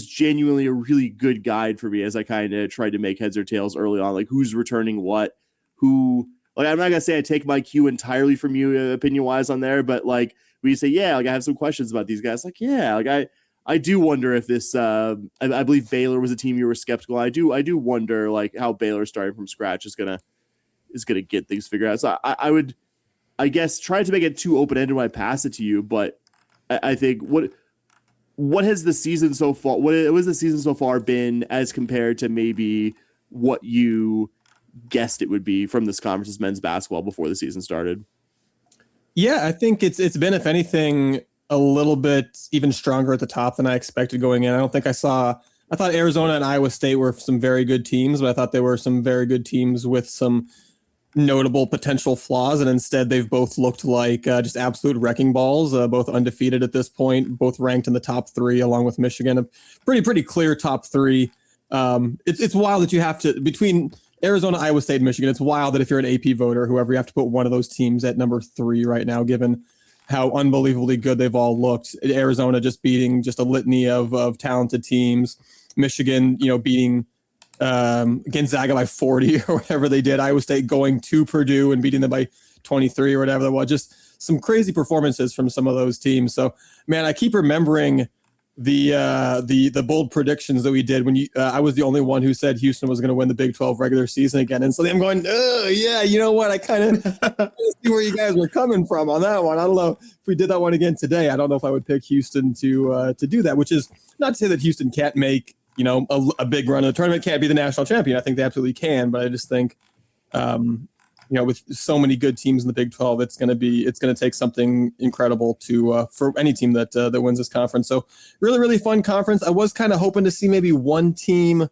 genuinely a really good guide for me as I kind of tried to make heads or tails early on, like who's returning what, I'm not gonna say I take my cue entirely from you opinion wise on there, but like when you say, yeah, like I have some questions about these guys, like, yeah, like I do wonder if this, I believe Baylor was a team you were skeptical. I do wonder like how Baylor starting from scratch is gonna get things figured out. So I would, I guess, try to make it too open-ended when I pass it to you, but I think what has the season so far? What has the season so far been as compared to maybe what you guessed it would be from this conference's men's basketball before the season started? Yeah, I think it's been, if anything, a little bit even stronger at the top than I expected going in. I thought Arizona and Iowa State were some very good teams, but I thought they were some very good teams with some notable potential flaws, and instead they've both looked like just absolute wrecking balls, both undefeated at this point, both ranked in the top 3 along with Michigan, a pretty clear top 3. It's wild that you have to, between Arizona, Iowa State, and Michigan, it's wild that if you're an AP voter, whoever, you have to put one of those teams at number 3 right now, given how unbelievably good they've all looked. Arizona just beating just a litany of talented teams, Michigan beating Gonzaga by 40 or whatever they did. Iowa State going to Purdue and beating them by 23 or whatever that was. Just some crazy performances from some of those teams. So, man, I keep remembering the bold predictions that we did when I was the only one who said Houston was going to win the Big 12 regular season again. And so I'm going, oh yeah, you know what? I kind of see where you guys were coming from on that one. I don't know if we did that one again today. I don't know if I would pick Houston to do that, which is not to say that Houston can't make a big run in the tournament, can't be the national champion. I think they absolutely can, but I just think, with so many good teams in the Big 12, it's going to take something incredible for any team that wins this conference. So really, really fun conference. I was kind of hoping to see maybe one team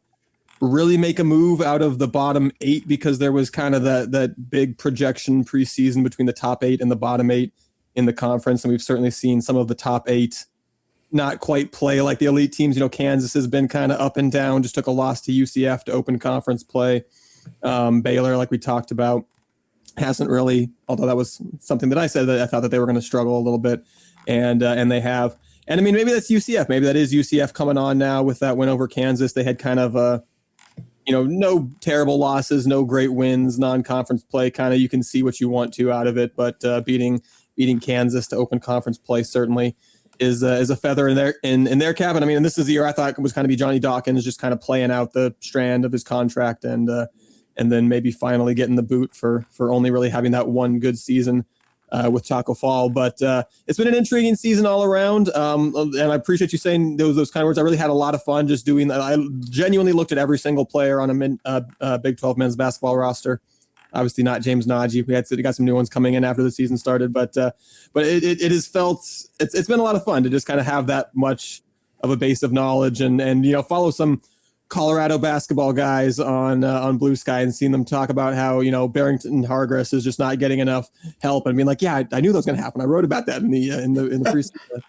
really make a move out of the bottom 8, because there was kind of that big projection preseason between the top 8 and the bottom 8 in the conference. And we've certainly seen some of the top 8 not quite play like the elite teams. Kansas has been kind of up and down, just took a loss to UCF to open conference play. Baylor, like we talked about, hasn't really, although that was something that I said that I thought that they were going to struggle a little bit, and they have. And I mean, maybe that's UCF. Maybe that is UCF coming on now with that win over Kansas. They had kind of no terrible losses, no great wins, non-conference play. Kind of, you can see what you want to out of it, but beating Kansas to open conference play certainly is a feather in their cap. And I mean, and this is the year I thought was kind of be Johnny Dawkins just kind of playing out the strand of his contract, and then maybe finally getting the boot for only really having that one good season with Taco Fall. But it's been an intriguing season all around. And I appreciate you saying those kind of words. I really had a lot of fun just doing that. I genuinely looked at every single player on a Big 12 men's basketball roster. Obviously not James Najee. We got some new ones coming in after the season started, but it has felt, it's been a lot of fun to just kind of have that much a base of knowledge and follow some Colorado basketball guys on Blue Sky and seeing them talk about how Barrington Hargress is just not getting enough help and being like, yeah, I knew that was going to happen. I wrote about that in the preseason.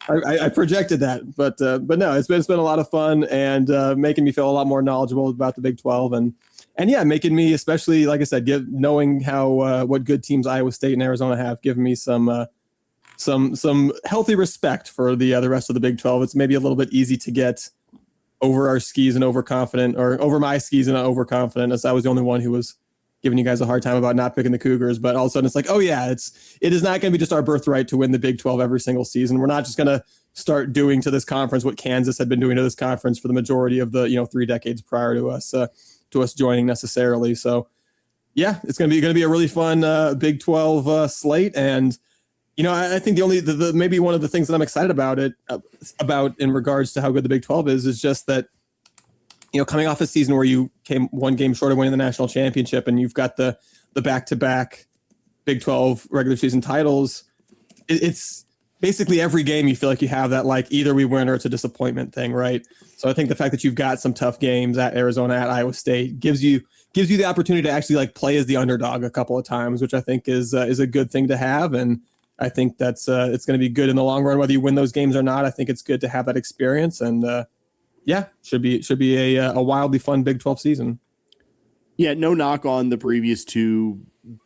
I projected that, but no, it's been a lot of fun and making me feel a lot more knowledgeable about the Big 12 and yeah, making me, especially like I said, knowing how what good teams Iowa State and Arizona have, given me some healthy respect for the rest of the Big 12. It's maybe a little bit easy to get over our skis and overconfident, or over my skis and overconfident, as I was the only one who was giving you guys a hard time about not picking the Cougars. But all of a sudden it's like, oh yeah, it is not going to be just our birthright to win the Big 12 every single season. We're not just going to start doing to this conference what Kansas had been doing to this conference for the majority of the 3 decades prior to us joining necessarily. So yeah, it's going to be a really fun Big 12 slate. And I think the maybe one of the things that I'm excited about in regards to how good the Big 12 is just that, coming off a season where you came one game short of winning the national championship and you've got the back-to-back Big 12 regular season titles, it's basically every game you feel like you have that, like, either we win or it's a disappointment thing, right? So I think the fact that you've got some tough games at Arizona, at Iowa State gives you the opportunity to actually like play as the underdog a couple of times, which I think is a good thing to have. And I think that's it's going to be good in the long run, whether you win those games or not. I think it's good to have that experience, and should be a wildly fun Big 12 season. Yeah, no knock on the previous 2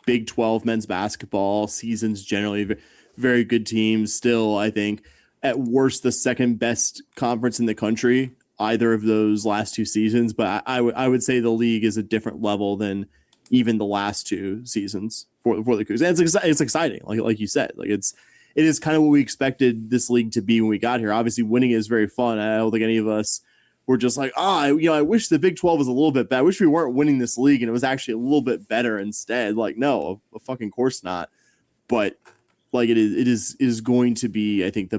Big 12 men's basketball seasons. Generally, very good teams. Still, I think at worst the second best conference in the country, either of those last 2 seasons. But I would say the league is a different level than even the last 2 seasons for the Cougars. And it's exciting, like you said. Like it is kind of what we expected this league to be when we got here. Obviously, winning is very fun. I don't think any of us were just like, I wish the Big 12 was a little bit better. I wish we weren't winning this league and it was actually a little bit better instead. Like, no, a fucking course not. But like it is going to be, I think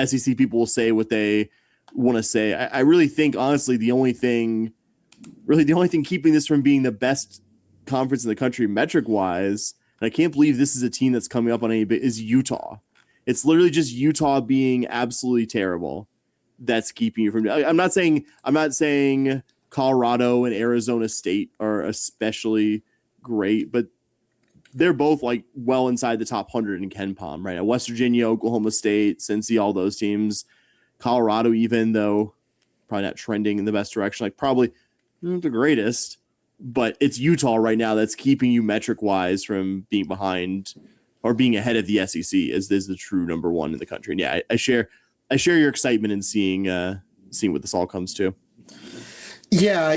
SEC people will say what they want to say. I really think, honestly, the only thing keeping this from being the best conference in the country metric wise, and I can't believe this is a team that's coming up on any bit, is Utah. It's literally just Utah being absolutely terrible that's keeping you from. I'm not saying Colorado and Arizona State are especially great, but they're both like well inside the top 100 in KenPom right now. West Virginia, Oklahoma State, Cincy, all those teams. Colorado, even though probably not trending in the best direction, like probably not the greatest, but it's Utah right now that's keeping you metric wise from being behind or being ahead of the SEC as the true number 1 in the country. And yeah, I share your excitement in seeing what this all comes to. Yeah,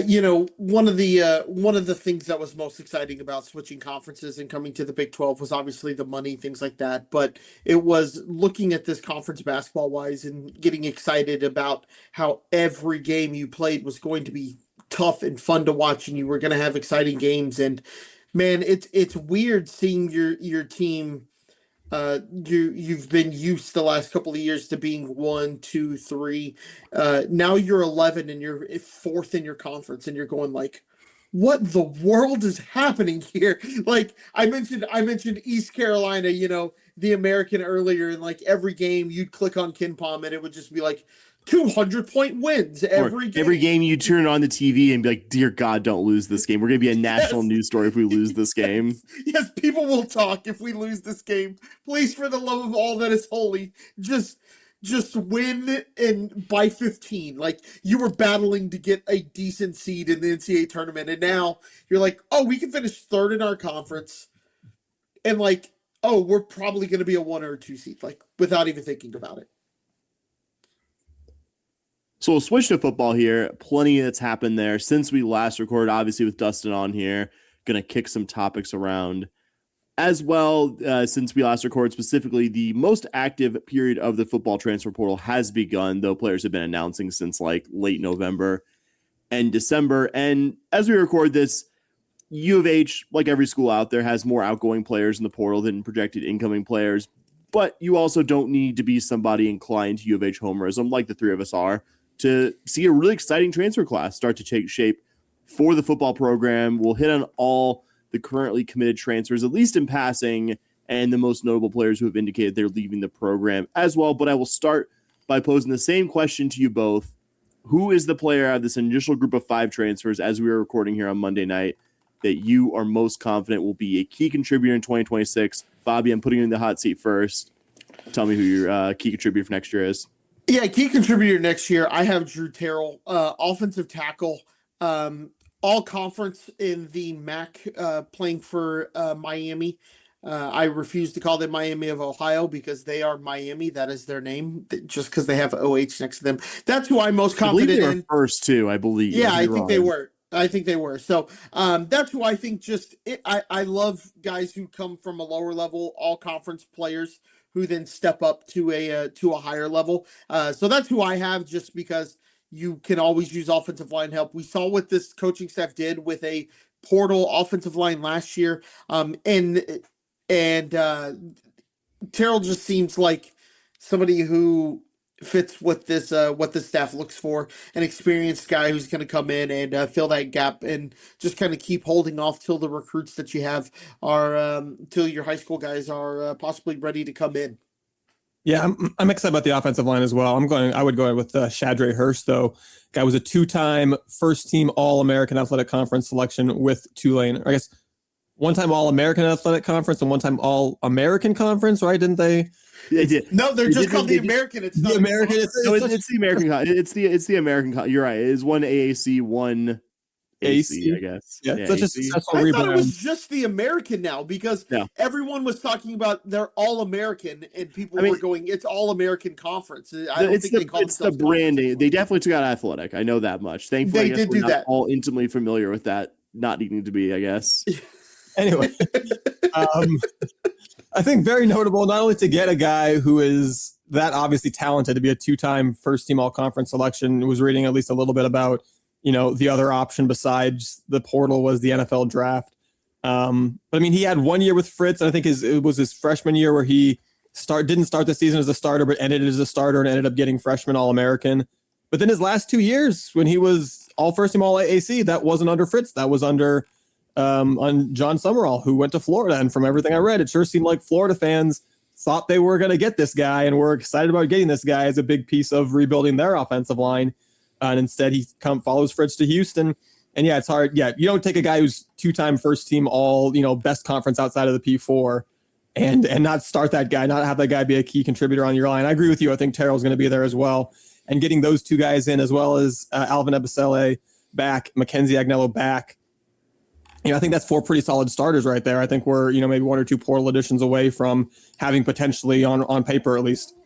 one of the things that was most exciting about switching conferences and coming to the Big 12 was obviously the money, things like that. But it was looking at this conference basketball wise and getting excited about how every game you played was going to be tough and fun to watch, and you were going to have exciting games. And man, it's weird seeing your team. You've been used the last couple of years to being 1, 2, 3. Now you're 11 and you're 4th in your conference, and you're going like, what the world is happening here? Like I mentioned East Carolina, the American earlier, and like every game you'd click on KenPom and it would just be like 200-point wins every game. Every game you turn on the TV and be like, dear God, don't lose this game. We're going to be a national news story if we lose this game. Yes, people will talk if we lose this game. Please, for the love of all that is holy, just win and by 15. Like, you were battling to get a decent seed in the NCAA tournament, and now you're like, oh, we can finish 3rd in our conference, and like, oh, we're probably going to be a 1 or 2 seed, like, without even thinking about it. So we'll switch to football here. Plenty that's happened there since we last recorded, obviously with Dustin on here. Going to kick some topics around as well. Since we last recorded, specifically, the most active period of the football transfer portal has begun, though players have been announcing since like late November and December. And as we record this, U of H, like every school out there, has more outgoing players in the portal than projected incoming players. But you also don't need to be somebody inclined to U of H homerism, like the 3 of us are, to see a really exciting transfer class start to take shape for the football program. We'll hit on all the currently committed transfers, at least in passing, and the most notable players who have indicated they're leaving the program as well. But I will start by posing the same question to you both. Who is the player out of this initial group of 5 transfers, as we are recording here on Monday night, that you are most confident will be a key contributor in 2026? Bobby, I'm putting you in the hot seat first. Tell me who your key contributor for next year is. Yeah, key contributor next year. I have Drew Terrell, offensive tackle, all conference in the MAC, playing for Miami. I refuse to call them Miami of Ohio because they are Miami. That is their name, just because they have OH next to them. That's who I'm most confident I believe they in. were first too, I believe. Yeah, I think they were. So that's who I think I love guys who come from a lower level, all conference players who then step up to a higher level. So that's who I have, just because you can always use offensive line help. We saw what this coaching staff did with a portal offensive line last year. And Terrell just seems like somebody who fits what this staff looks for, an experienced guy who's going to come in and fill that gap and just kind of keep holding off till the recruits that you have are till your high school guys are possibly ready to come in. Yeah, I'm excited about the offensive line as well. I would go with Shadre Hurst, though. Guy was a 2-time first-team All-American Athletic Conference selection with Tulane. I guess one-time All-American Athletic Conference and one-time All-American Conference, right? Didn't they? They did. No, they're just called the American. It's the American. It's the American. It's the American. You're right. It is one AAC, one AC, I guess. Yeah, such a successful I rebrand. thought it was just the American now, because everyone was talking about they're all American and people were going, it's all American conference. I don't think they call it's the branding. They definitely took out athletic. I know that much. Thankfully, they did do that. All intimately familiar with that, not needing to be, I guess. Anyway, I think very notable, not only to get a guy who is that obviously talented to be a 2-time first-team all-conference selection, was reading at least a little bit about, the other option besides the portal was the NFL draft. But I mean, he had 1 year with Fritz, and I think it was his freshman year where he didn't start the season as a starter, but ended as a starter and ended up getting freshman All-American. But then his last 2 years, when he was all first-team All-AAC, that wasn't under Fritz. That was under on John Summerall, who went to Florida. And from everything I read, it sure seemed like Florida fans thought they were going to get this guy and were excited about getting this guy as a big piece of rebuilding their offensive line. And instead, he follows Fritz to Houston. And yeah, it's hard. Yeah, you don't take a guy who's 2-time first team all, best conference outside of the P4 and not start that guy, not have that guy be a key contributor on your line. I agree with you. I think Terrell's going to be there as well. And getting those 2 guys in, as well as Alvin Ebisele back, Mackenzie Agnello back, I think that's 4 pretty solid starters right there. I think we're, maybe 1 or 2 portal additions away from having potentially on paper, at least,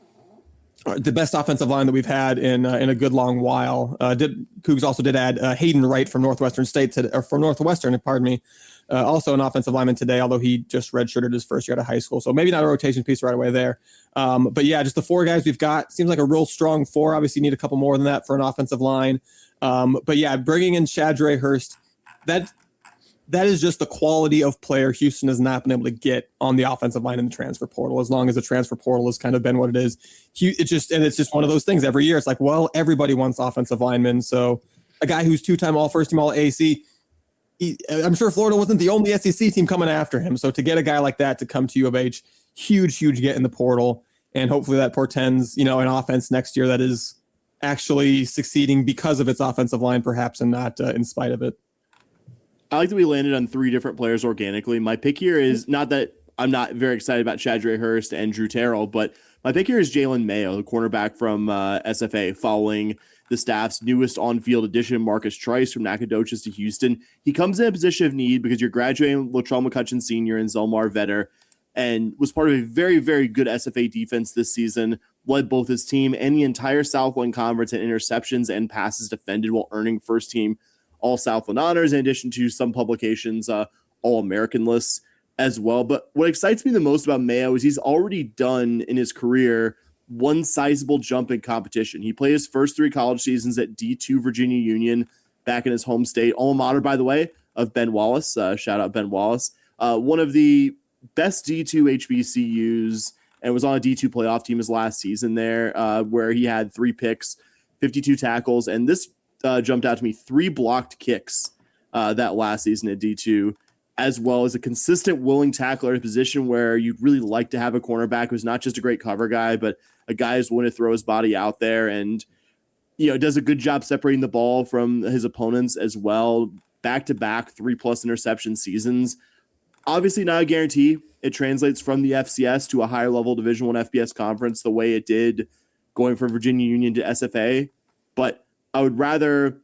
the best offensive line that we've had in a good long while. Cougs also did add Hayden Wright from Northwestern, also an offensive lineman today, although he just redshirted his first year out of high school. So maybe not a rotation piece right away there. But yeah, just the 4 guys we've got seems like a real strong 4. Obviously, you need a couple more than that for an offensive line. But yeah, bringing in Shadre Hurst, that is just the quality of player Houston has not been able to get on the offensive line in the transfer portal, as long as the transfer portal has kind of been what it is. It's just one of those things every year. It's like, well, everybody wants offensive linemen. So a guy who's 2-time all first team all AC, I'm sure Florida wasn't the only SEC team coming after him. So to get a guy like that to come to U of H, huge get in the portal. And hopefully that portends, an offense next year that is actually succeeding because of its offensive line, perhaps, and not in spite of it. I like that we landed on 3 different players organically. My pick here is not that I'm not very excited about Shadre Hurst and Drew Terrell, but my pick here is Jalen Mayo, the cornerback from SFA, following the staff's newest on-field addition, Marcus Trice from Nacogdoches to Houston. He comes in a position of need because you're graduating Latrell McCutcheon Sr. and Zelmar Vetter, and was part of a very, very good SFA defense this season, led both his team and the entire Southland Conference in interceptions and passes defended while earning first-team all Southland honors, in addition to some publications, All-American lists as well. But what excites me the most about Mayo is he's already done in his career one sizable jump in competition. He played his first 3 college seasons at D2 Virginia Union back in his home state, alma mater, by the way, of Ben Wallace. Shout out Ben Wallace. One of the best D2 HBCUs, and was on a D2 playoff team his last season there, where he had 3 picks, 52 tackles, and this jumped out to me, 3 blocked kicks that last season at D2. as well as a consistent willing tackler at a position where you'd really like to have a cornerback who's not just a great cover guy, but a guy who's willing to throw his body out there and, does a good job separating the ball from his opponents as well. Back-to-back 3+ interception seasons. Obviously not a guarantee. It translates from the FCS to a higher level Division I FBS conference the way it did going from Virginia Union to SFA. But I would rather,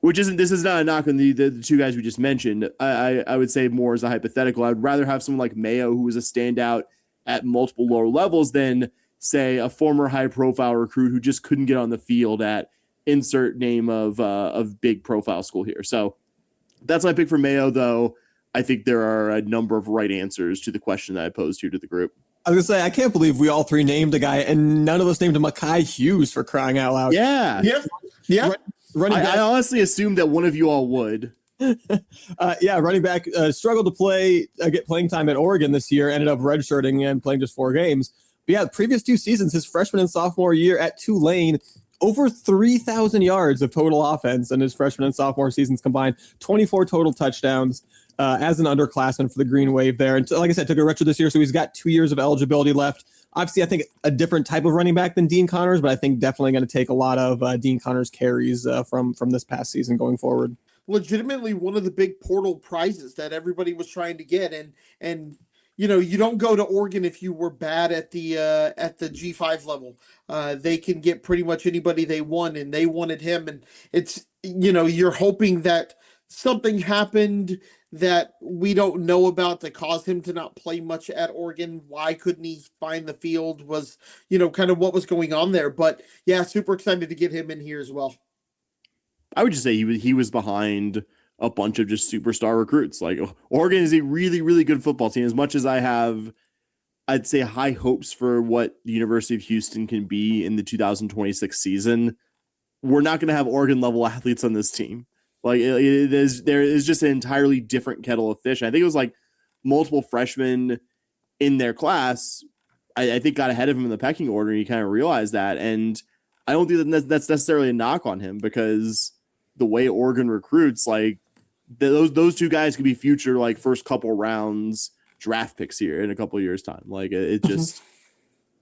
this is not a knock on the two guys we just mentioned. I would say more as a hypothetical. I'd rather have someone like Mayo, who was a standout at multiple lower levels, than say a former high profile recruit who just couldn't get on the field at insert name of big profile school here. So that's my pick for Mayo, though. I think there are a number of right answers to the question that I posed here to the group. I was going to say, I can't believe we all three named a guy and none of us named a Makai Hughes, for crying out loud. Yeah. Yeah. Running back. I honestly assumed that one of you all would. Running back struggled to get playing time at Oregon this year, ended up redshirting and playing just 4 games. But yeah, the previous 2 seasons, his freshman and sophomore year at Tulane, over 3,000 yards of total offense in his freshman and sophomore seasons combined, 24 total touchdowns as an underclassman for the Green Wave there. And like I said, took a retro this year, so he's got 2 years of eligibility left. Obviously, I think a different type of running back than Dean Connors, but I think definitely going to take a lot of Dean Connors carries from this past season going forward. Legitimately one of the big portal prizes that everybody was trying to get. And you don't go to Oregon if you were bad at the G5 level. They can get pretty much anybody they want, and they wanted him. And it's, you're hoping that something happened that we don't know about that caused him to not play much at Oregon. Why couldn't he find the field was, kind of what was going on there. But yeah, super excited to get him in here as well. I would just say he was behind a bunch of just superstar recruits. Like, Oregon is a really, really good football team. As much as I have, I'd say, high hopes for what the University of Houston can be in the 2026 season, we're not going to have Oregon level athletes on this team. Like, there is just an entirely different kettle of fish. I think it was like multiple freshmen in their class, I think, got ahead of him in the pecking order, and you kind of realize that. And I don't think that's necessarily a knock on him, because the way Oregon recruits, like, those 2 guys could be future, like, first couple rounds draft picks here in a couple of years' time. Like, it just,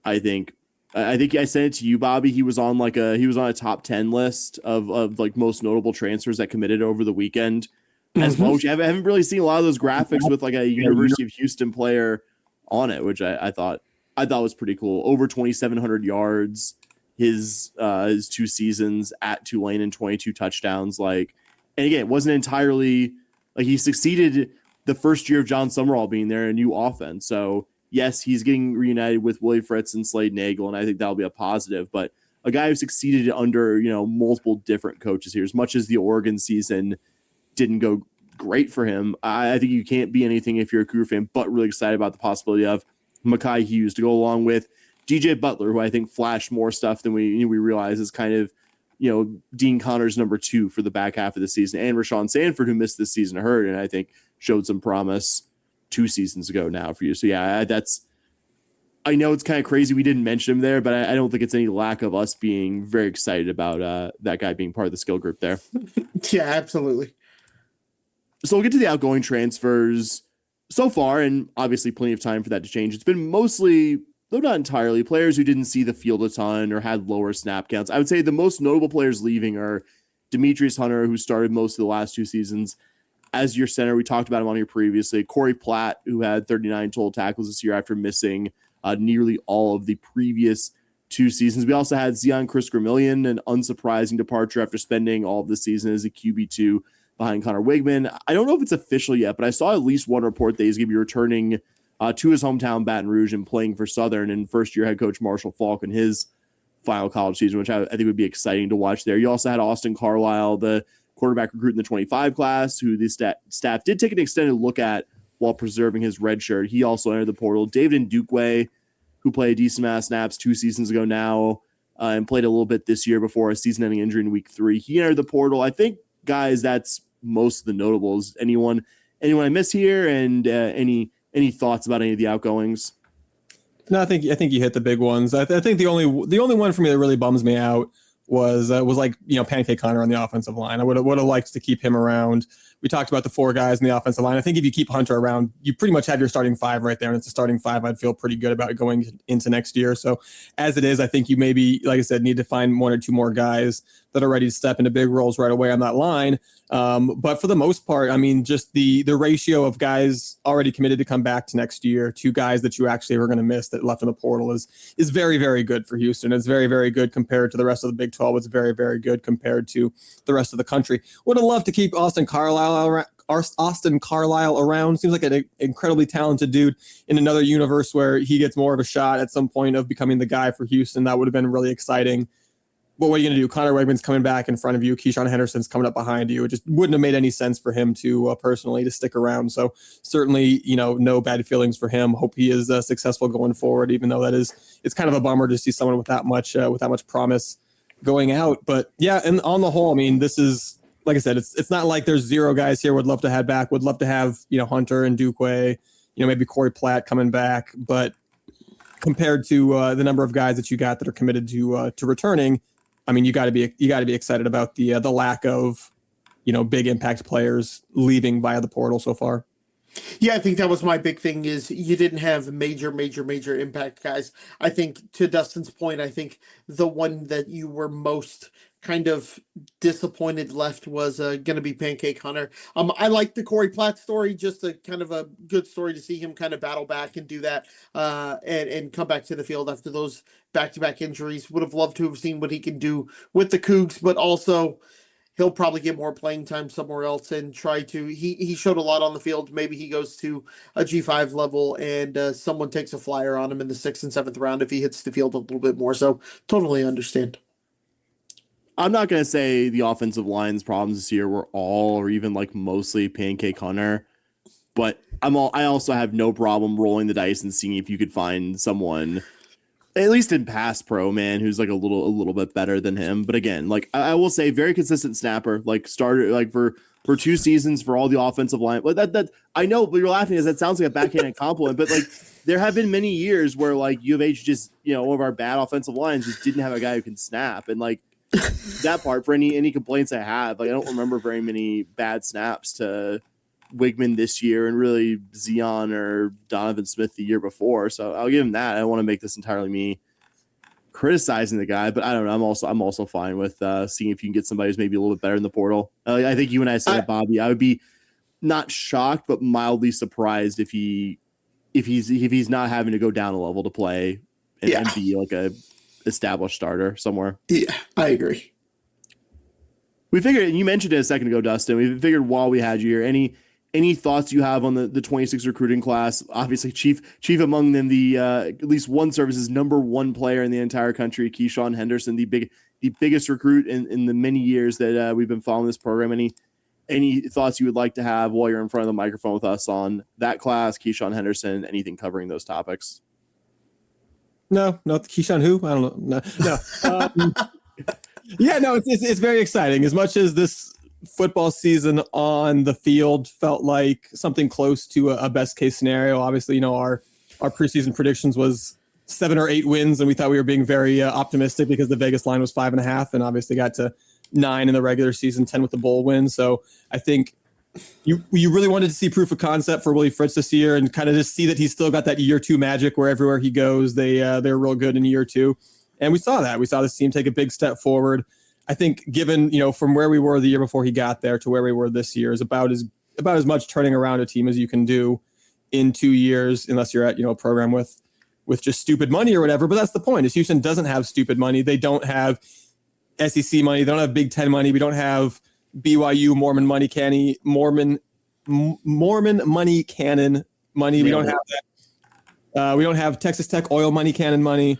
I think I sent it to you, Bobby. He was on a top 10 list of like most notable transfers that committed over the weekend as well. Which I haven't really seen a lot of those graphics with like a University of Houston player on it, which I thought was pretty cool. Over 2,700 yards his 2 seasons at Tulane and 22 touchdowns. Like, and again, it wasn't entirely like he succeeded the first year of John Summerall being there, a new offense. So yes, he's getting reunited with Willie Fritz and Slade Nagel, and I think that'll be a positive. But a guy who succeeded under multiple different coaches here, as much as the Oregon season didn't go great for him, I think you can't be anything if you're a Cougar fan, but really excited about the possibility of Makai Hughes to go along with DJ Butler, who I think flashed more stuff than we realize is kind of Dean Connors number 2 for the back half of the season, and Rashawn Sanford, who missed this season hurt, and I think showed some promise 2 seasons ago now for you. So yeah, I know it's kind of crazy we didn't mention him there, but I don't think it's any lack of us being very excited about that guy being part of the skill group there. Yeah, absolutely. So we'll get to the outgoing transfers so far, and obviously plenty of time for that to change. It's been mostly, though not entirely, players who didn't see the field a ton or had lower snap counts. I would say the most notable players leaving are Demetrius Hunter, who started most of the last 2 seasons as your center. We talked about him on here previously. Corey Platt, who had 39 total tackles this year after missing nearly all of the previous 2 seasons. We also had Zion Chris Gramillion, an unsurprising departure after spending all of the season as a QB2 behind Connor Wigman. I don't know if it's official yet, but I saw at least one report that he's going to be returning to his hometown Baton Rouge and playing for Southern, and first-year head coach Marshall Falk in his final college season, which I think would be exciting to watch there. You also had Austin Carlisle, the quarterback recruit in the 25 class, who the staff did take an extended look at while preserving his red shirt. He also entered the portal. David Ndukwe, who played a decent amount of snaps 2 seasons ago now, and played a little bit this year before a season-ending injury in week 3. He entered the portal. I think, guys, that's most of the notables. Anyone I miss here, and any thoughts about any of the outgoings? No, I think you hit the big ones. I think the only one for me that really bums me out was like Pancake Connor on the offensive line. I would have liked to keep him around. we talked about the 4 guys in the offensive line. I think if you keep Hunter around, you pretty much have your starting 5 right there, and it's a starting 5 I'd feel pretty good about going into next year. So as it is, I think you maybe, like I said, need to find 1 or 2 more guys that are ready to step into big roles right away on that line. But for the most part, I mean, just the ratio of guys already committed to come back to next year to guys that you actually were going to miss that left in the portal is very, very good for Houston. It's very, very good compared to the rest of the Big 12. It's very, very good compared to the rest of the country. Would have loved to keep Austin Carlisle around. Seems like an incredibly talented dude in another universe where he gets more of a shot at some point of becoming the guy for Houston. That would have been really exciting. But what are you going to do? Connor Wegman's coming back in front of you. Keyshawn Henderson's coming up behind you. It just wouldn't have made any sense for him to personally to stick around. So certainly, no bad feelings for him. Hope he is successful going forward, even though it's kind of a bummer to see someone with that much promise going out. But yeah, and on the whole, I mean, this is, like I said, it's not like there's 0 guys here would love to have back. Would love to have, Hunter and Dukwe, maybe Corey Platt coming back. But compared to the number of guys that you got that are committed to returning, I mean, you got to be excited about the lack of, big impact players leaving via the portal so far. Yeah, I think that was my big thing is you didn't have major impact guys. I think to Dustin's point, I think the one that you were most kind of disappointed left was going to be Pancake Hunter. I like the Corey Platt story, just a kind of a good story to see him kind of battle back and do that and come back to the field after those back-to-back injuries. Would have loved to have seen what he can do with the Cougs, but also he'll probably get more playing time somewhere else and try to, he showed a lot on the field. Maybe he goes to a G5 level and someone takes a flyer on him in the 6th and 7th round if he hits the field a little bit more. So totally understand. I'm not going to say the offensive line's problems this year were all or even like mostly Pancake Hunter, but I also have no problem rolling the dice and seeing if you could find someone, at least in pass pro, man, who's like a little bit better than him. But again, like I will say, very consistent snapper, like started like for 2 seasons for all the offensive line. But that I know, but you're laughing as that sounds like a backhanded compliment. But like there have been many years where like U of H just, one of our bad offensive lines just didn't have a guy who can snap. And like that part, for any complaints I have, like I don't remember very many bad snaps to Wigman this year and really Zion or Donovan Smith the year before. So I'll give him that. I don't want to make this entirely me criticizing the guy, but I don't know. I'm also fine with seeing if you can get somebody who's maybe a little bit better in the portal. I think you and I said it, Bobby. I would be not shocked, but mildly surprised if he's not having to go down a level to play and be like a established starter somewhere. Yeah, I agree. We figured, and you mentioned it a second ago, Dustin, we figured while we had you here, any thoughts you have on the 26 recruiting class? Obviously, chief among them, the at least one service's number 1 player in the entire country, Keyshawn Henderson, the biggest recruit in the many years that we've been following this program. Any thoughts you would like to have while you're in front of the microphone with us on that class, Keyshawn Henderson, anything covering those topics? No, Keyshawn who? I don't know. No. Yeah, no, it's very exciting. As much as this football season on the field felt like something close to a best case scenario. Obviously, our preseason predictions was 7 or 8 wins, and we thought we were being very optimistic because the Vegas line was 5.5, and obviously got to 9 in the regular season, 10 with the bowl win. So I think you really wanted to see proof of concept for Willie Fritz this year and kind of just see that he's still got that year 2 magic where everywhere he goes, they're real good in year 2. And we saw that. We saw this team take a big step forward. I think given, from where we were the year before he got there to where we were this year is about as much turning around a team as you can do in 2 years, unless you're at, a program with just stupid money or whatever. But that's the point, is Houston doesn't have stupid money. They don't have SEC money. They don't have Big Ten money. We don't have BYU Mormon money cannon money. Yeah. We don't have that. We don't have Texas Tech oil money cannon money.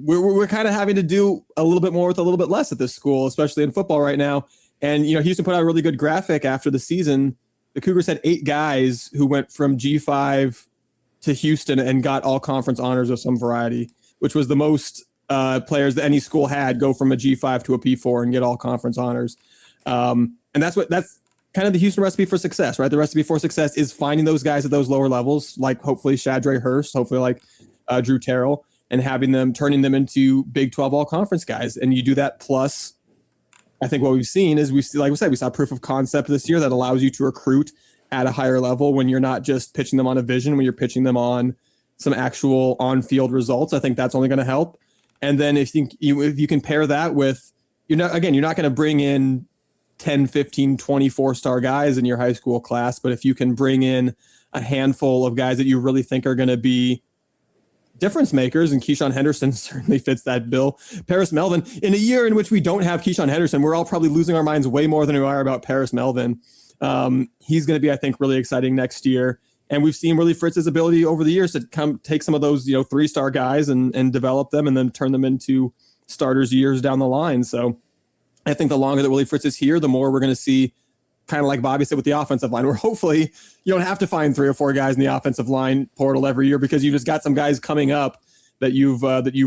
We're kind of having to do a little bit more with a little bit less at this school, especially in football right now. And, Houston put out a really good graphic after the season. The Cougars had 8 guys who went from G5 to Houston and got all conference honors of some variety, which was the most players that any school had go from a G5 to a P4 and get all conference honors. And that's kind of the Houston recipe for success, right? The recipe for success is finding those guys at those lower levels, like hopefully Shadre Hurst, hopefully like Drew Terrell, and turning them into Big 12 all conference guys. And you do that plus I think what we've seen is like we said, we saw proof of concept this year that allows you to recruit at a higher level when you're not just pitching them on a vision, when you're pitching them on some actual on-field results. I think that's only going to help. And then if you can pair that with, you're not going to bring in 10, 15, 24-star guys in your high school class, but if you can bring in a handful of guys that you really think are going to be difference makers, and Keyshawn Henderson certainly fits that bill. Paris Melvin, in a year in which we don't have Keyshawn Henderson, we're all probably losing our minds way more than we are about Paris Melvin. He's going to be, I think, really exciting next year. And we've seen Willie Fritz's ability over the years to take some of those, 3-star guys and develop them and then turn them into starters years down the line. So I think the longer that Willie Fritz is here, the more we're going to see, kind of like Bobby said with the offensive line, where hopefully you don't have to find 3 or 4 guys in the offensive line portal every year because you just got some guys coming up that you've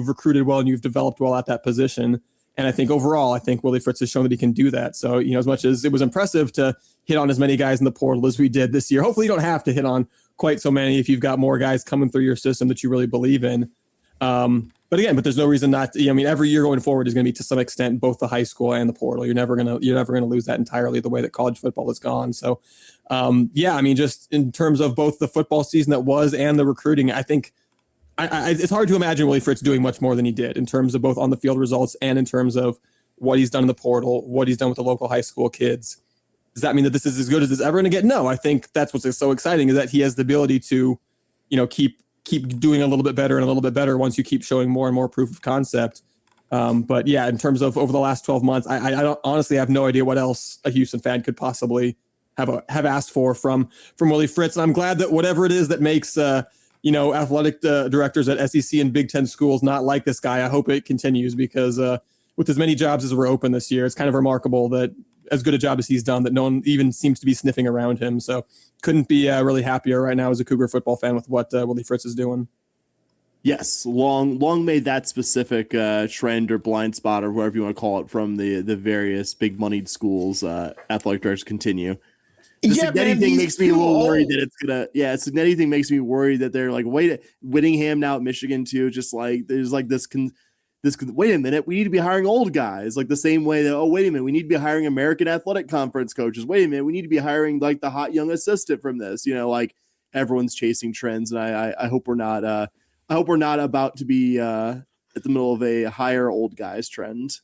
recruited well and you've developed well at that position. And I think overall, Willie Fritz has shown that he can do that. So, as much as it was impressive to hit on as many guys in the portal as we did this year, hopefully you don't have to hit on quite so many if you've got more guys coming through your system that you really believe in. But there's no reason not to. Every year going forward is going to be to some extent both the high school and the portal. You're never gonna lose that entirely the way that college football has gone. So, just in terms of both the football season that was and the recruiting, I think it's hard to imagine Willie Fritz doing much more than he did in terms of both on the field results and in terms of what he's done in the portal, what he's done with the local high school kids. Does that mean that this is as good as it's ever going to get? No, I think that's what's so exciting is that he has the ability to, keep doing a little bit better and a little bit better once you keep showing more and more proof of concept. But yeah, in terms of over the last 12 months, I don't honestly have no idea what else a Houston fan could possibly have asked for from Willie Fritz. And I'm glad that whatever it is that makes, athletic directors at SEC and Big Ten schools not like this guy, I hope it continues because with as many jobs as were open this year, it's kind of remarkable that as good a job as he's done that no one even seems to be sniffing around him. So couldn't be really happier right now as a Cougar football fan with what Willie Fritz is doing. Yes, long may that specific trend or blind spot or whatever you want to call it from the various big moneyed schools athletic directors continue. Anything makes me a little worried that it's gonna. Yeah, anything makes me worried that they're like, Whittingham now at Michigan too. Just like there's like this. Wait a minute, we need to be hiring old guys like the same way that, wait a minute, we need to be hiring American Athletic Conference coaches. Wait a minute, we need to be hiring like the hot young assistant from this. Like everyone's chasing trends, and I hope we're not. I hope we're not about to be at the middle of a hire old guys trend.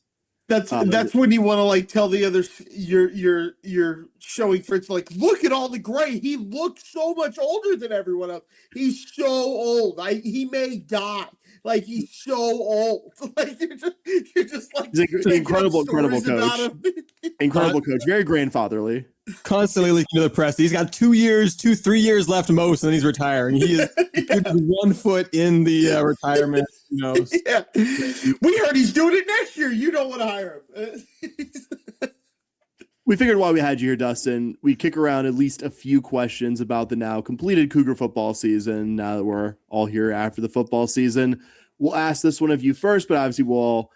That's when you want to like tell the others you're showing Fritz like, look at all the gray. He looks so much older than everyone else. He's so old. He may die. Like he's so old. Like you're just like he's an incredible coach. Incredible coach. Very grandfatherly. Constantly leaking to the press. He's got 3 years left most, and then he's retiring. He is 1 foot in the retirement. Yeah. We heard he's doing it next year. You don't want to hire him. We figured while we had you here, Dustin, we'd kick around at least a few questions about the now completed Cougar football season. Now that we're all here after the football season, we'll ask this one of you first, but obviously we'll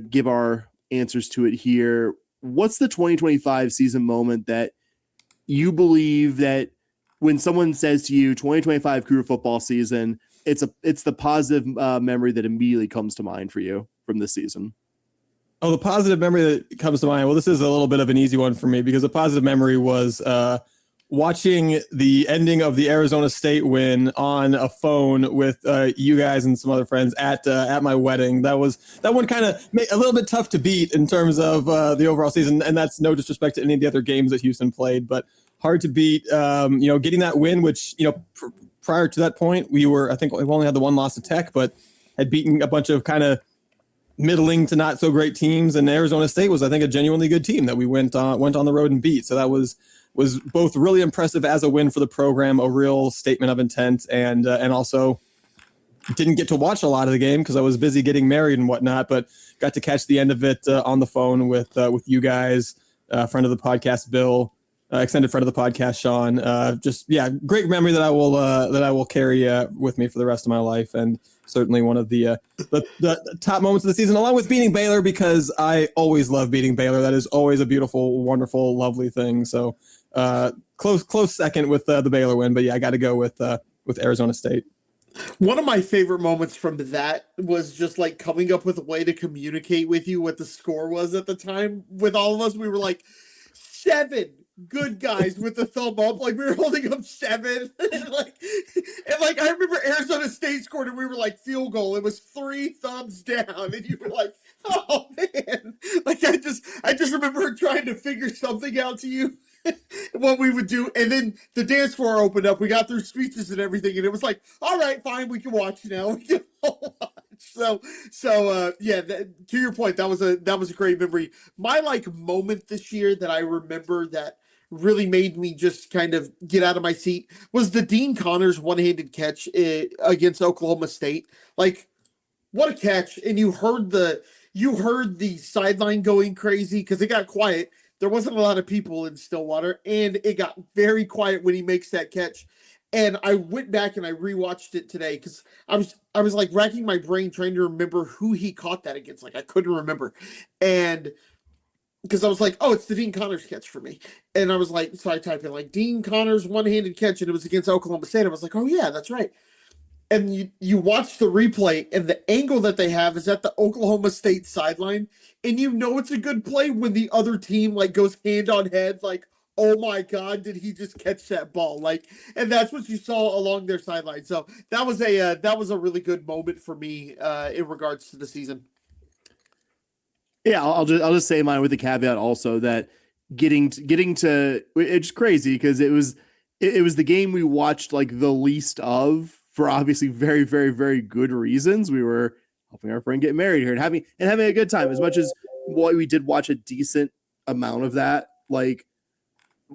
give our answers to it here. What's the 2025 season moment that you believe that when someone says to you 2025 Cougar football season, it's the positive memory that immediately comes to mind for you from this season? Oh, the positive memory that comes to mind. Well, this is a little bit of an easy one for me because the positive memory was watching the ending of the Arizona State win on a phone with you guys and some other friends at my wedding. That one kind of made a little bit tough to beat in terms of the overall season, and that's no disrespect to any of the other games that Houston played, but hard to beat. Getting that win, which prior to that point, I think we've only had the one loss to Tech, but had beaten a bunch of kind of middling to not so great teams, and Arizona State was, I think, a genuinely good team that we went on the road and beat. So that was both really impressive as a win for the program, a real statement of intent, and also didn't get to watch a lot of the game because I was busy getting married and whatnot, but got to catch the end of it on the phone with you guys, friend of the podcast Bill, extended friend of the podcast Sean. Great memory that I will carry with me for the rest of my life, and certainly one of the top moments of the season, along with beating Baylor, because I always love beating Baylor. That is always a beautiful, wonderful, lovely thing. So close second with the Baylor win, but yeah, I got to go with Arizona State. One of my favorite moments from that was just like coming up with a way to communicate with you what the score was at the time. With all of us, we were like 7 good guys with the thumb up, like we were holding up 7, and I remember Arizona State scored, and we were like field goal. It was 3 thumbs down, and you were like, "Oh man!" Like I just remember trying to figure something out to you. What we would do, and then the dance floor opened up. We got through speeches and everything, and it was like, all right, fine, we can watch now. We can all watch. Yeah. To your point, that was a great memory. My moment this year that I remember that really made me just kind of get out of my seat was the Dean Connors one-handed catch against Oklahoma State. Like, what a catch! And you heard the sideline going crazy because it got quiet. There wasn't a lot of people in Stillwater, and it got very quiet when he makes that catch. And I went back and I rewatched it today because I was like racking my brain trying to remember who he caught that against. Like I couldn't remember, and because I was like, oh, it's the Dean Connors catch for me. And I was like, so I typed in like Dean Connors one-handed catch, and it was against Oklahoma State. I was like, oh yeah, that's right. And you watch the replay, and the angle that they have is at the Oklahoma State sideline, and you know it's a good play when the other team goes hand on head, like, oh my God, did he just catch that ball? And that's what you saw along their sideline. So that was a really good moment for me in regards to the season. Yeah, I'll just say mine with the caveat also that getting to it's crazy because it was the game we watched the least of for obviously very, very, very good reasons. We were helping our friend get married here and having a good time. As much as we did watch a decent amount of that,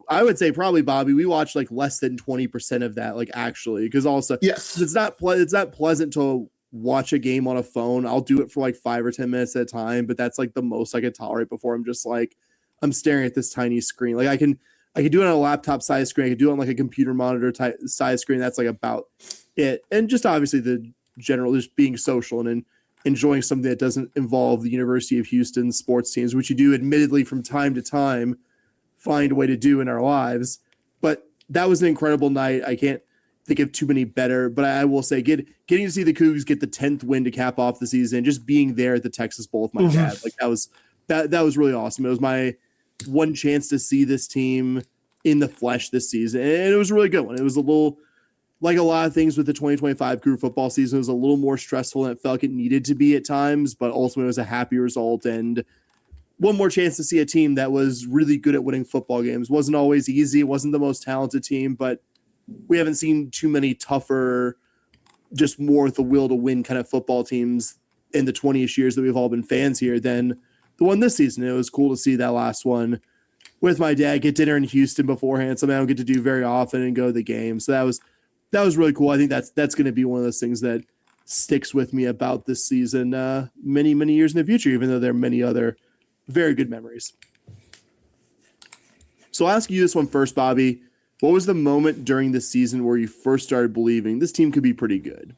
I would say probably Bobby, we watched less than 20% of that, actually, because also yes, it's not pleasant to watch a game on a phone. I'll do it for 5 or 10 minutes at a time, but that's the most I could tolerate before I'm just I'm staring at this tiny screen. I can do it on a laptop size screen. I can do it on a computer monitor type size screen. That's about it. And just obviously the general, just being social and enjoying something that doesn't involve the University of Houston sports teams, which you do admittedly from time to time find a way to do in our lives. But that was an incredible night. I can't think of too many better, but I will say getting to see the Cougs get the 10th win to cap off the season, just being there at the Texas Bowl with my dad, that was really awesome. It was my one chance to see this team in the flesh this season, and it was a really good one. It was a little, like a lot of things with the 2025 Cougar football season, it was a little more stressful than it felt like it needed to be at times, but ultimately it was a happy result and one more chance to see a team that was really good at winning football games. Wasn't always easy. It wasn't the most talented team, but we haven't seen too many tougher, just more with the will to win kind of football teams in the 20-ish years that we've all been fans here than the one this season. It was cool to see that last one with my dad, get dinner in Houston beforehand, something I don't get to do very often, and go to the game. So that was really cool. I think that's going to be one of those things that sticks with me about this season many, many years in the future, even though there are many other very good memories. So I'll ask you this one first, Bobby. What was the moment during the season where you first started believing this team could be pretty good?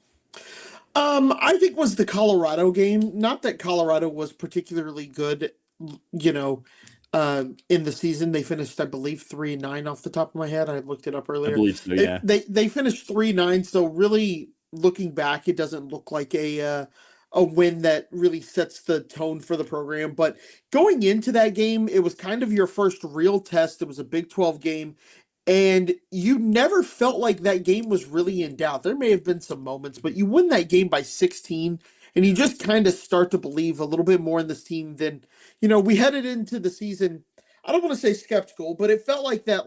I think was the Colorado game. Not that Colorado was particularly good, in the season. They finished, I believe, 3-9 off the top of my head. I looked it up earlier. I believe so, yeah. They finished 3-9. So really, looking back, it doesn't look like a win that really sets the tone for the program. But going into that game, it was kind of your first real test. It was a Big 12 game. And you never felt like that game was really in doubt. There may have been some moments, but you win that game by 16, and you just kind of start to believe a little bit more in this team than, we headed into the season. I don't want to say skeptical, but it felt like that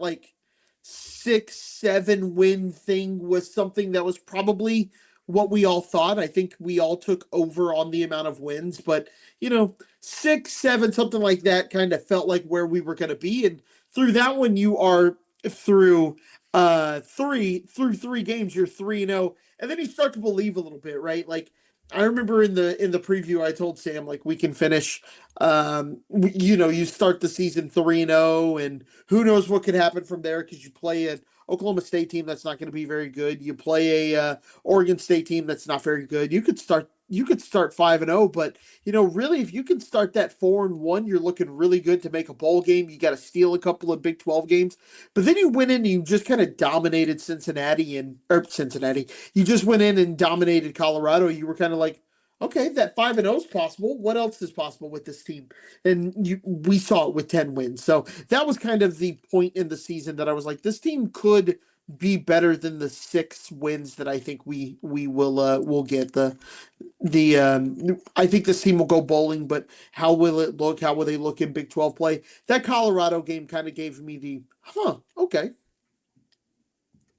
6-7 win thing was something that was probably what we all thought. I think we all took over on the amount of wins, but 6-7, something like that kind of felt like where we were going to be. And through that one, you are through three games, you're 3-0, and then you start to believe a little bit, right? I remember in the preview, I told Sam we can finish. You start the season 3-0, and who knows what could happen from there because you play an Oklahoma State team that's not going to be very good. You play a Oregon State team that's not very good. You could start you could start 5-0, but really, if you can start that 4-1, you're looking really good to make a bowl game. You got to steal a couple of Big 12 games, but then you went in and you just kind of dominated Cincinnati. You just went in and dominated Colorado. You were kind of like, okay, that 5-0 is possible. What else is possible with this team? And we saw it with 10 wins. So that was kind of the point in the season that I was like, this team could be better than the 6 wins that I think we will get. I think this team will go bowling, but how will it look? How will they look in Big 12 play? That Colorado game kind of gave me the okay.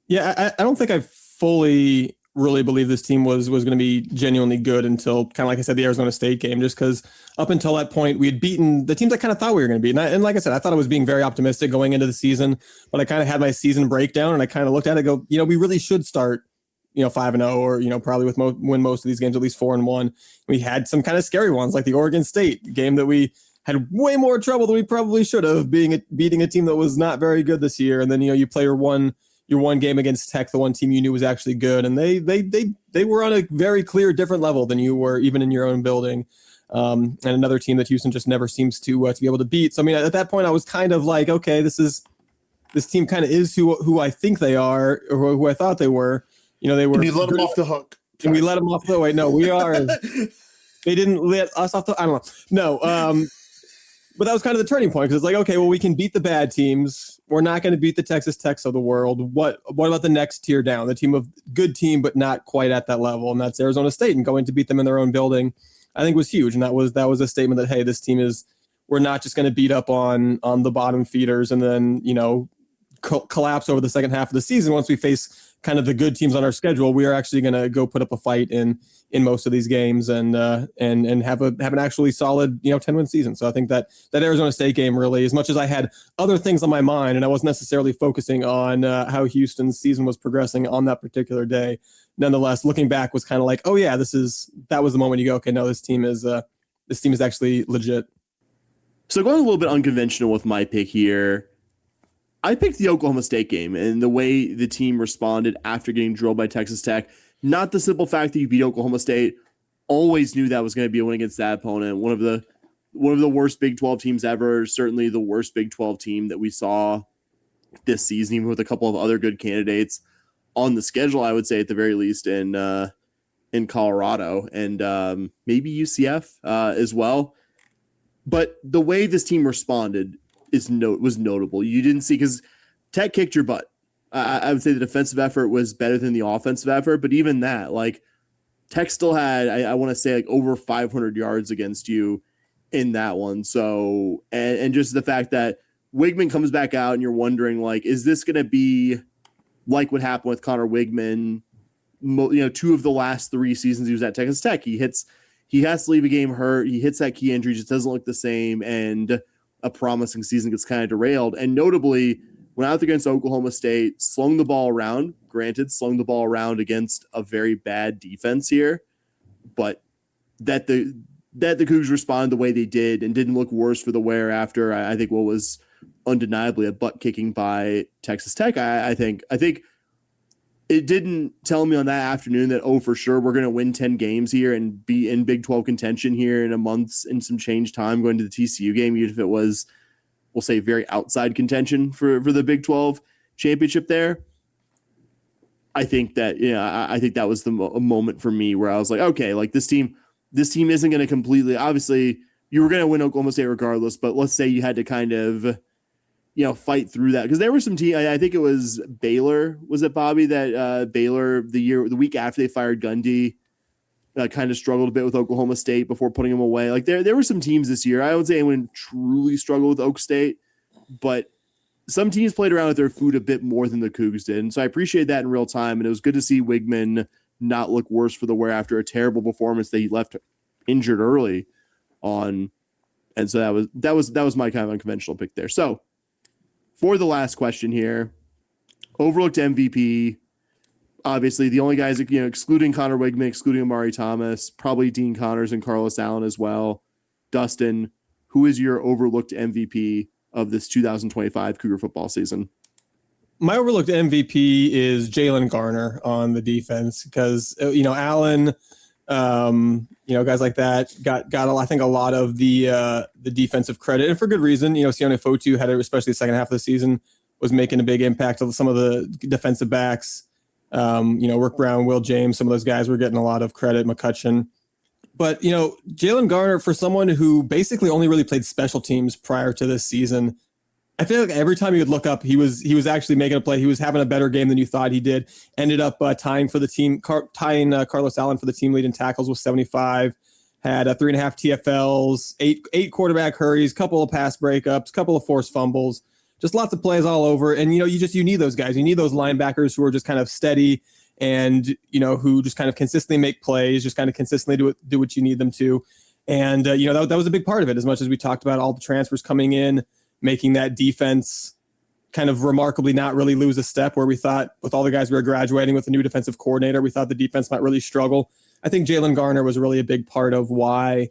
Yeah, I don't think I fully really believe this team was going to be genuinely good until kind of like I said, the Arizona State game, just because up until that point we had beaten the teams I kind of thought we were going to beat. And like I said, I thought I was being very optimistic going into the season, but I kind of had my season breakdown and I kind of looked at it and go, we really should start 5-0 or, probably win most of these games, at least 4-1. We had some kind of scary ones like the Oregon State game that we had way more trouble than we probably should have beating a team that was not very good this year. And then, you play your one game against Tech, the one team you knew was actually good. And they were on a very clear, different level than you were even in your own building. And another team that Houston just never seems to be able to beat. So, I mean, at that point I was kind of like, okay, this team kind of is who I think they are, or who I thought they were. They were. And you let them off the hook. And we let them off the way. No, we are. They didn't let us off the. I don't know. No. But that was kind of the turning point, because it's like, okay, well, we can beat the bad teams. We're not going to beat the Texas Techs of the world. What about the next tier down? The good team, but not quite at that level, and that's Arizona State. And going to beat them in their own building, I think was huge. And that was a statement that, hey, this team we're not just going to beat up on the bottom feeders and then collapse over the second half of the season. Once we face kind of the good teams on our schedule, we are actually going to go put up a fight in most of these games and have an actually solid 10-win season. So I think that Arizona State game, really, as much as I had other things on my mind and I wasn't necessarily focusing on how Houston's season was progressing on that particular day, nonetheless, looking back was kind of like, oh yeah, that was the moment you go, okay, no, this team is actually legit. So going a little bit unconventional with my pick here, I picked the Oklahoma State game and the way the team responded after getting drilled by Texas Tech. Not the simple fact that you beat Oklahoma State. Always knew that was going to be a win against that opponent. One of the worst Big 12 teams ever. Certainly the worst Big 12 team that we saw this season, even with a couple of other good candidates on the schedule, I would say at the very least in Colorado and maybe UCF as well. But the way this team responded was notable. You didn't see, because Tech kicked your butt. I would say the defensive effort was better than the offensive effort, but even that, like, Tech still had, I want to say, like over 500 yards against you in that one. So, and just the fact that Wigman comes back out and you're wondering, like, is this going to be like what happened with Connor Wigman? 2 of the last 3 seasons he was at Texas Tech. He has to leave a game hurt. He hits that key injury, just doesn't look the same, and a promising season gets kind of derailed. And notably, went out against Oklahoma State, slung the ball around. Granted, slung the ball around against a very bad defense here, but that the Cougs responded the way they did and didn't look worse for the wear after, I think, what was undeniably a butt kicking by Texas Tech. I think it didn't tell me on that afternoon that, for sure, we're going to win 10 games here and be in Big 12 contention here in a month's and some change time going to the TCU game, even if it was, we'll say, very outside contention for the Big 12 championship there. I think that, I think that was a moment for me where I was like, okay, like this team isn't going to completely, obviously you were going to win Oklahoma State regardless, but let's say you had to kind of, fight through that. Because there were some teams, I think it was Baylor, was it, Bobby, that Baylor the week after they fired Gundy kind of struggled a bit with Oklahoma State before putting them away. Like there were some teams this year. I would say anyone truly struggled with Oak State, but some teams played around with their food a bit more than the Cougs did. And so I appreciate that in real time. And it was good to see Wigman not look worse for the wear after a terrible performance that he left injured early on. And so that was my kind of unconventional pick there. So for the last question here, overlooked MVP, obviously the only guys, excluding Connor Wigman, excluding Amari Thomas, probably Dean Connors and Carlos Allen as well. Dustin, who is your overlooked MVP of this 2025 Cougar football season? My overlooked MVP is Jalen Garner on the defense, because Allen Guys like that got I think a lot of the defensive credit, and for good reason. Sione Fotu had it, especially the second half of the season, was making a big impact on some of the defensive backs. Rick Brown, Will James, some of those guys were getting a lot of credit, McCutcheon. But, Jalen Garner, for someone who basically only really played special teams prior to this season, I feel like every time you would look up, he was actually making a play. He was having a better game than you thought he did. Ended up tying Carlos Allen for the team lead in tackles with 75. Had 3.5 TFLs, eight quarterback hurries, couple of pass breakups, couple of forced fumbles. Just lots of plays all over. And, you need those guys. You need those linebackers who are just kind of steady and, who just kind of consistently make plays, just kind of consistently do what you need them to. And, that was a big part of it, as much as we talked about all the transfers coming in, making that defense kind of remarkably not really lose a step, where we thought with all the guys we were graduating with a new defensive coordinator, we thought the defense might really struggle. I think Jalen Garner was really a big part of why,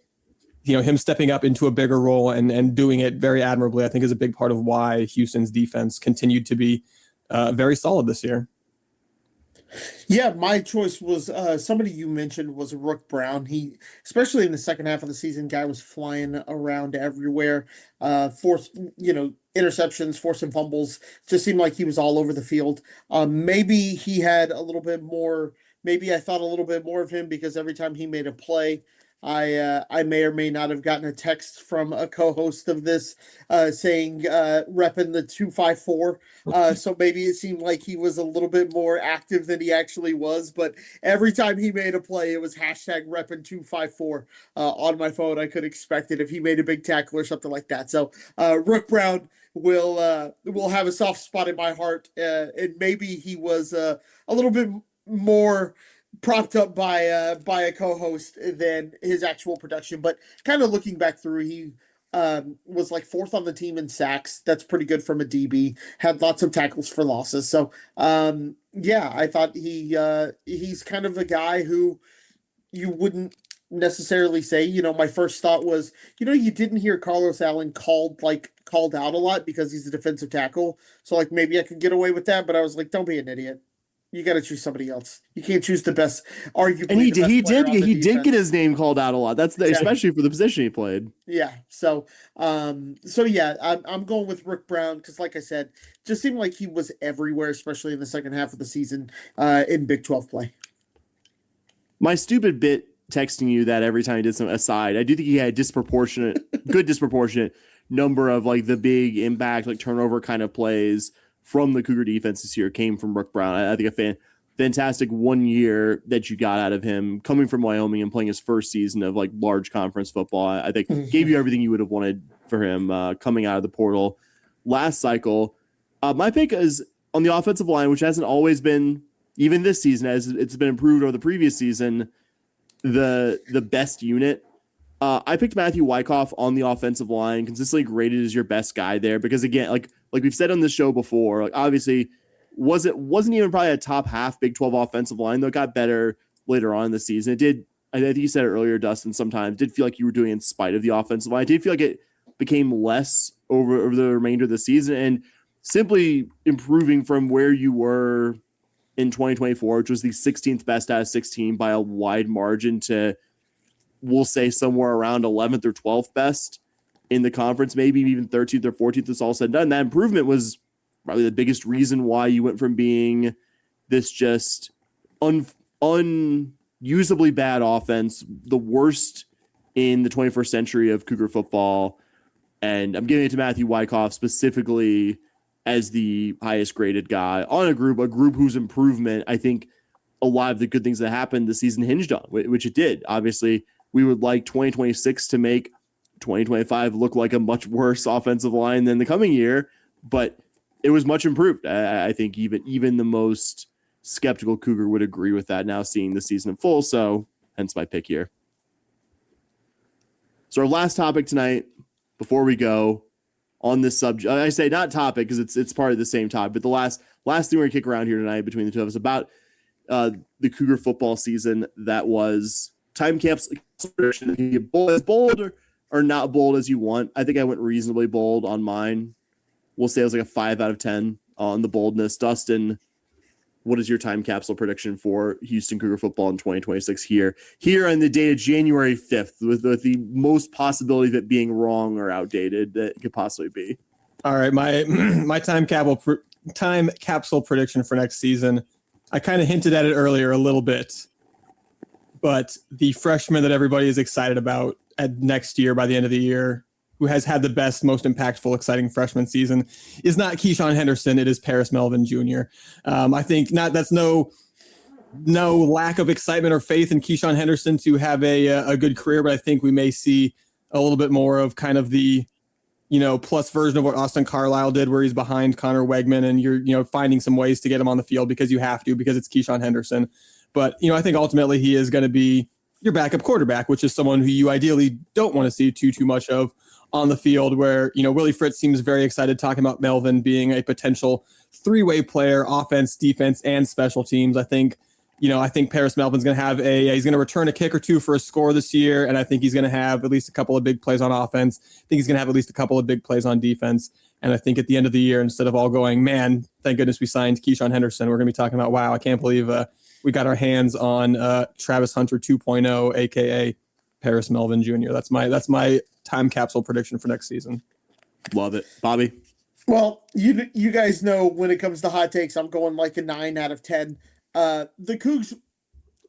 him stepping up into a bigger role and doing it very admirably, I think is a big part of why Houston's defense continued to be very solid this year. Yeah, my choice was somebody you mentioned was Rook Brown. He, especially in the second half of the season, guy was flying around everywhere, forced, interceptions, forcing fumbles. Just seemed like he was all over the field. Maybe he had a little bit more. Maybe I thought a little bit more of him because every time he made a play, I may or may not have gotten a text from a co-host of this saying repping the 254. So maybe it seemed like he was a little bit more active than he actually was. But every time he made a play, it was hashtag repping 254 on my phone. I could expect it if he made a big tackle or something like that. So Rook Brown will have a soft spot in my heart. And maybe he was a little bit more propped up by a co-host than his actual production, but kind of looking back through, he was like fourth on the team in sacks. That's pretty good from a DB. Had lots of tackles for losses. So I thought he's kind of a guy who you wouldn't necessarily say. My first thought was, you didn't hear Carlos Allen called out a lot because he's a defensive tackle. So like maybe I could get away with that, but I was like, don't be an idiot. You got to choose somebody else. You can't choose the best. Arguably, and he did get his name called out a lot. Especially for the position he played. Yeah. So I'm going with Rick Brown because, like I said, just seemed like he was everywhere, especially in the second half of the season in Big 12 play. My stupid bit texting you that every time he did some aside, I do think he had disproportionate number of like the big impact, like turnover kind of plays from the Cougar defense this year came from Rook Brown. I think a fantastic 1 year that you got out of him coming from Wyoming and playing his first season of like large conference football. I think gave you everything you would have wanted for him coming out of the portal last cycle. My pick is on the offensive line, which hasn't always been, even this season, as it's been improved over the previous season, the best unit. I picked Matthew Wyckoff on the offensive line, consistently graded as your best guy there because, again, like we've said on the show before, like obviously wasn't even probably a top half Big 12 offensive line, though it got better later on in the season. It did, I think you said it earlier, Dustin, sometimes did feel like you were doing in spite of the offensive line. I did feel like it became less over the remainder of the season and simply improving from where you were in 2024, which was the 16th best out of 16 by a wide margin, to we'll say somewhere around 11th or 12th best in the conference, maybe even 13th or 14th is all said and done. That improvement was probably the biggest reason why you went from being this just unusably bad offense, the worst in the 21st century of Cougar football. And I'm giving it to Matthew Wyckoff specifically as the highest graded guy on a group whose improvement, I think a lot of the good things that happened this season hinged on, which it did. Obviously, we would like 2026 to make 2025 look like a much worse offensive line than the coming year, but it was much improved. I think even the most skeptical Cougar would agree with that now, seeing the season in full. So hence my pick here. So our last topic tonight, before we go on this subject, I say not topic because it's part of the same topic, but the last thing we're gonna kick around here tonight between the two of us about the Cougar football season that was time capsule. As bold or not bold as you want. I think I went reasonably bold on mine. We'll say it was like a 5 out of 10 on the boldness. Dustin, what is your time capsule prediction for Houston Cougar football in 2026 here on the date of January 5th with the most possibility of it being wrong or outdated that it could possibly be? All right, my time capsule prediction for next season. I kind of hinted at it earlier a little bit, but the freshman that everybody is excited about at next year by the end of the year, who has had the best, most impactful, exciting freshman season, is not Keyshawn Henderson. It is Paris Melvin Jr. I think that's no lack of excitement or faith in Keyshawn Henderson to have a good career, but I think we may see a little bit more of kind of the plus version of what Austin Carlisle did, where he's behind Connor Wegman and you're finding some ways to get him on the field because you have to, because it's Keyshawn Henderson. But, I think ultimately he is going to be your backup quarterback, which is someone who you ideally don't want to see too much of on the field, where, Willie Fritz seems very excited talking about Melvin being a potential three-way player, offense, defense, and special teams. I think Paris Melvin's going to have he's going to return a kick or two for a score this year. And I think he's going to have at least a couple of big plays on offense. I think he's going to have at least a couple of big plays on defense. And I think at the end of the year, instead of all going, man, thank goodness we signed Keyshawn Henderson, we're going to be talking about, wow, I can't believe we got our hands on Travis Hunter 2.0, AKA Paris Melvin Jr. That's my time capsule prediction for next season. Love it. Bobby? Well, you guys know when it comes to hot takes, I'm going like a 9 out of 10. The Cougs,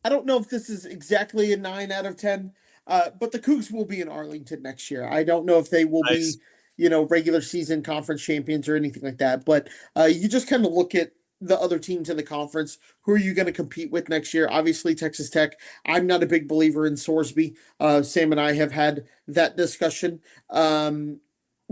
I don't know if this is exactly a 9 out of 10, but the Cougs will be in Arlington next year. I don't know if they will be, regular season conference champions or anything like that, but you just kind of look at the other teams in the conference. Who are you going to compete with next year? Obviously, Texas Tech. I'm not a big believer in Sorsby. Sam and I have had that discussion.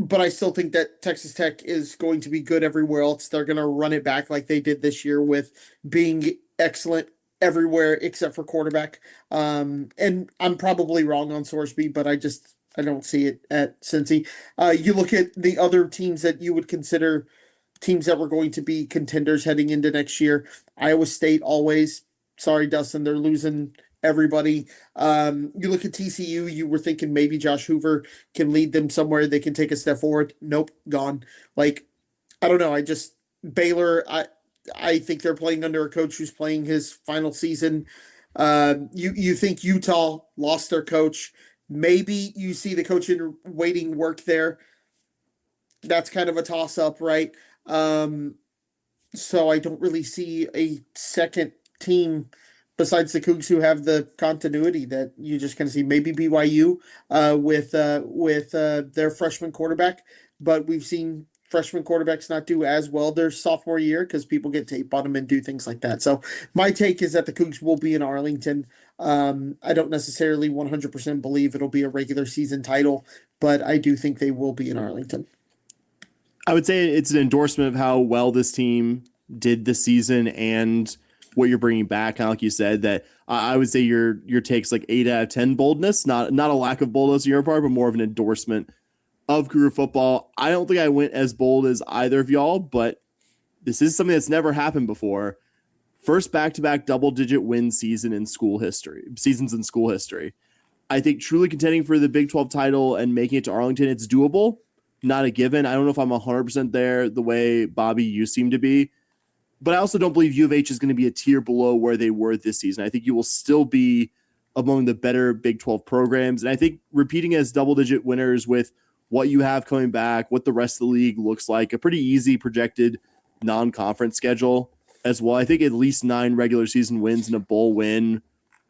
But I still think that Texas Tech is going to be good everywhere else. They're going to run it back like they did this year with being excellent everywhere except for quarterback. And I'm probably wrong on Sorsby, but I don't see it at Cincy. You look at the other teams that you would consider teams that were going to be contenders heading into next year. Iowa State always. Sorry, Dustin, they're losing everybody. You look at TCU, you were thinking maybe Josh Hoover can lead them somewhere. They can take a step forward. Nope, gone. Like, I don't know. Baylor, I think they're playing under a coach who's playing his final season. You think Utah lost their coach. Maybe you see the coach in waiting work there. That's kind of a toss-up, right? So I don't really see a second team besides the Cougs who have the continuity that you just kind of see. Maybe BYU with their freshman quarterback, but we've seen freshman quarterbacks not do as well their sophomore year because people get tape on them and do things like that. So my take is that the Cougs will be in Arlington. I don't necessarily 100% believe it'll be a regular season title, but I do think they will be in Arlington. I would say it's an endorsement of how well this team did this season and what you're bringing back. Kind of like you said, that I would say your take's like 8 out of 10 boldness, not a lack of boldness on your part, but more of an endorsement of Cougar football. I don't think I went as bold as either of y'all, but this is something that's never happened before. First back-to-back double-digit win seasons in school history. I think truly contending for the Big 12 title and making it to Arlington, it's doable. Not a given. I don't know if I'm 100% there the way, Bobby, you seem to be. But I also don't believe U of H is going to be a tier below where they were this season. I think you will still be among the better Big 12 programs. And I think repeating as double-digit winners with what you have coming back, what the rest of the league looks like, a pretty easy projected non-conference schedule as well. I think at least 9 regular season wins and a bowl win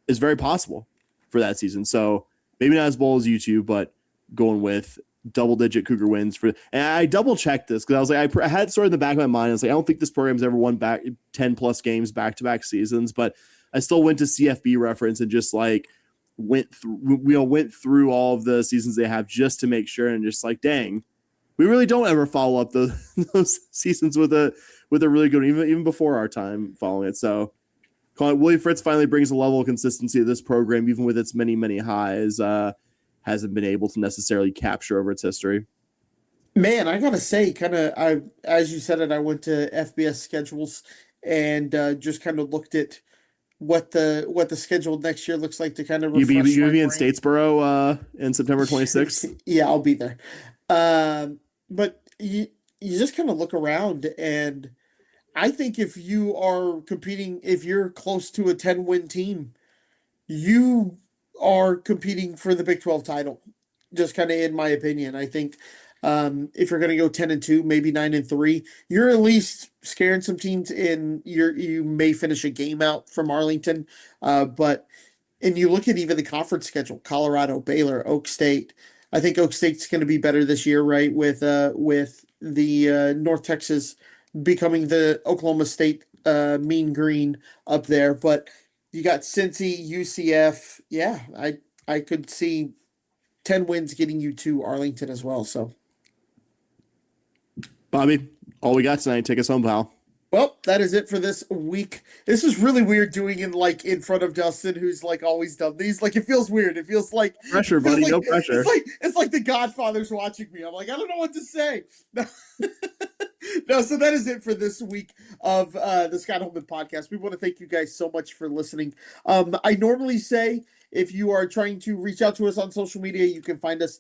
is very possible for that season. So maybe not as bold as you two, but going with double-digit Cougar wins for. And I double-checked this because I was like, I had sort of in the back of my mind. I was like, I don't think this program's ever won back 10+ games back-to-back seasons, but I still went to CFB reference and just like went through all of the seasons they have just to make sure, and just like, dang, we really don't ever follow up those seasons with a really good, even before our time following it. So Willie Fritz finally brings a level of consistency to this program, even with its many highs. Hasn't been able to necessarily capture over its history. Man, I gotta say, as you said it, I went to FBS schedules and just kind of looked at what the schedule next year looks like to kind of refresh. You be in Statesboro in September 26th? Yeah, I'll be there. But you just kind of look around, and I think if you are competing, if you're close to a 10-win team, you are competing for the Big 12 title. Just kind of in my opinion. I think if you're going to go 10-2, maybe 9-3, you're at least scaring some teams in. You may finish a game out from Arlington, but and you look at even the conference schedule: Colorado, Baylor, Oak State. I think Oak State's going to be better this year, right? With the North Texas becoming the Oklahoma State mean green up there, but you got Cincy, UCF. Yeah, I could see 10 wins getting you to Arlington as well. So, Bobby, all we got tonight. Take us home, pal. well, that is it for this week. This is really weird doing it in front of Dustin, who's always done these. It feels weird. It feels like Pressure, buddy. No pressure. It's like the Godfather's watching me. I'm I don't know what to say. No, so that is it for this week of the Scott Holman podcast. We want to thank you guys so much for listening. I normally say if you are trying to reach out to us on social media, you can find us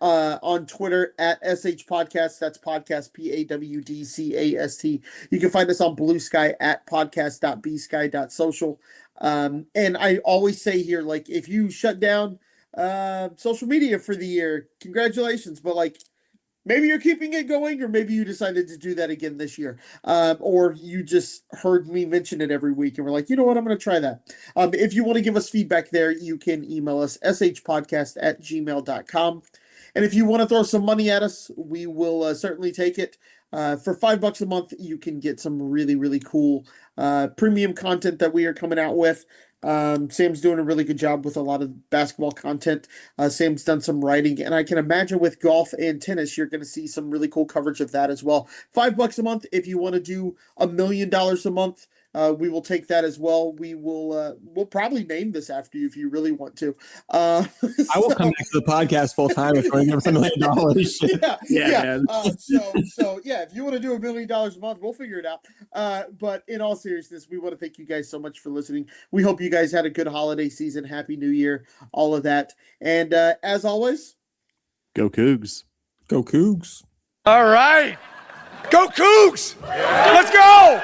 on Twitter at SH Podcast. That's podcast PAWDCAST. You can find us on Blue Sky at podcast.bsky.social. And I always say here, if you shut down social media for the year, congratulations. But maybe you're keeping it going, or maybe you decided to do that again this year. Or you just heard me mention it every week and we're like, you know what, I'm going to try that. If you want to give us feedback there, you can email us shpodcast@gmail.com. And if you want to throw some money at us, we will certainly take it. For $5 a month, you can get some really, really cool premium content that we are coming out with. Sam's doing a really good job with a lot of basketball content. Sam's done some writing, and I can imagine with golf and tennis, you're going to see some really cool coverage of that as well. $5 a month. If you want to do $1 million a month, we will take that as well. We'll probably name this after you if you really want to. I will come back to the podcast full time if I give us $1 million. Yeah. So if you want to do $1 million a month, we'll figure it out. But in all seriousness, we want to thank you guys so much for listening. We hope you guys had a good holiday season. Happy New Year, all of that. And as always, go Cougs. Go Cougs. All right. Go Cougs. Let's go.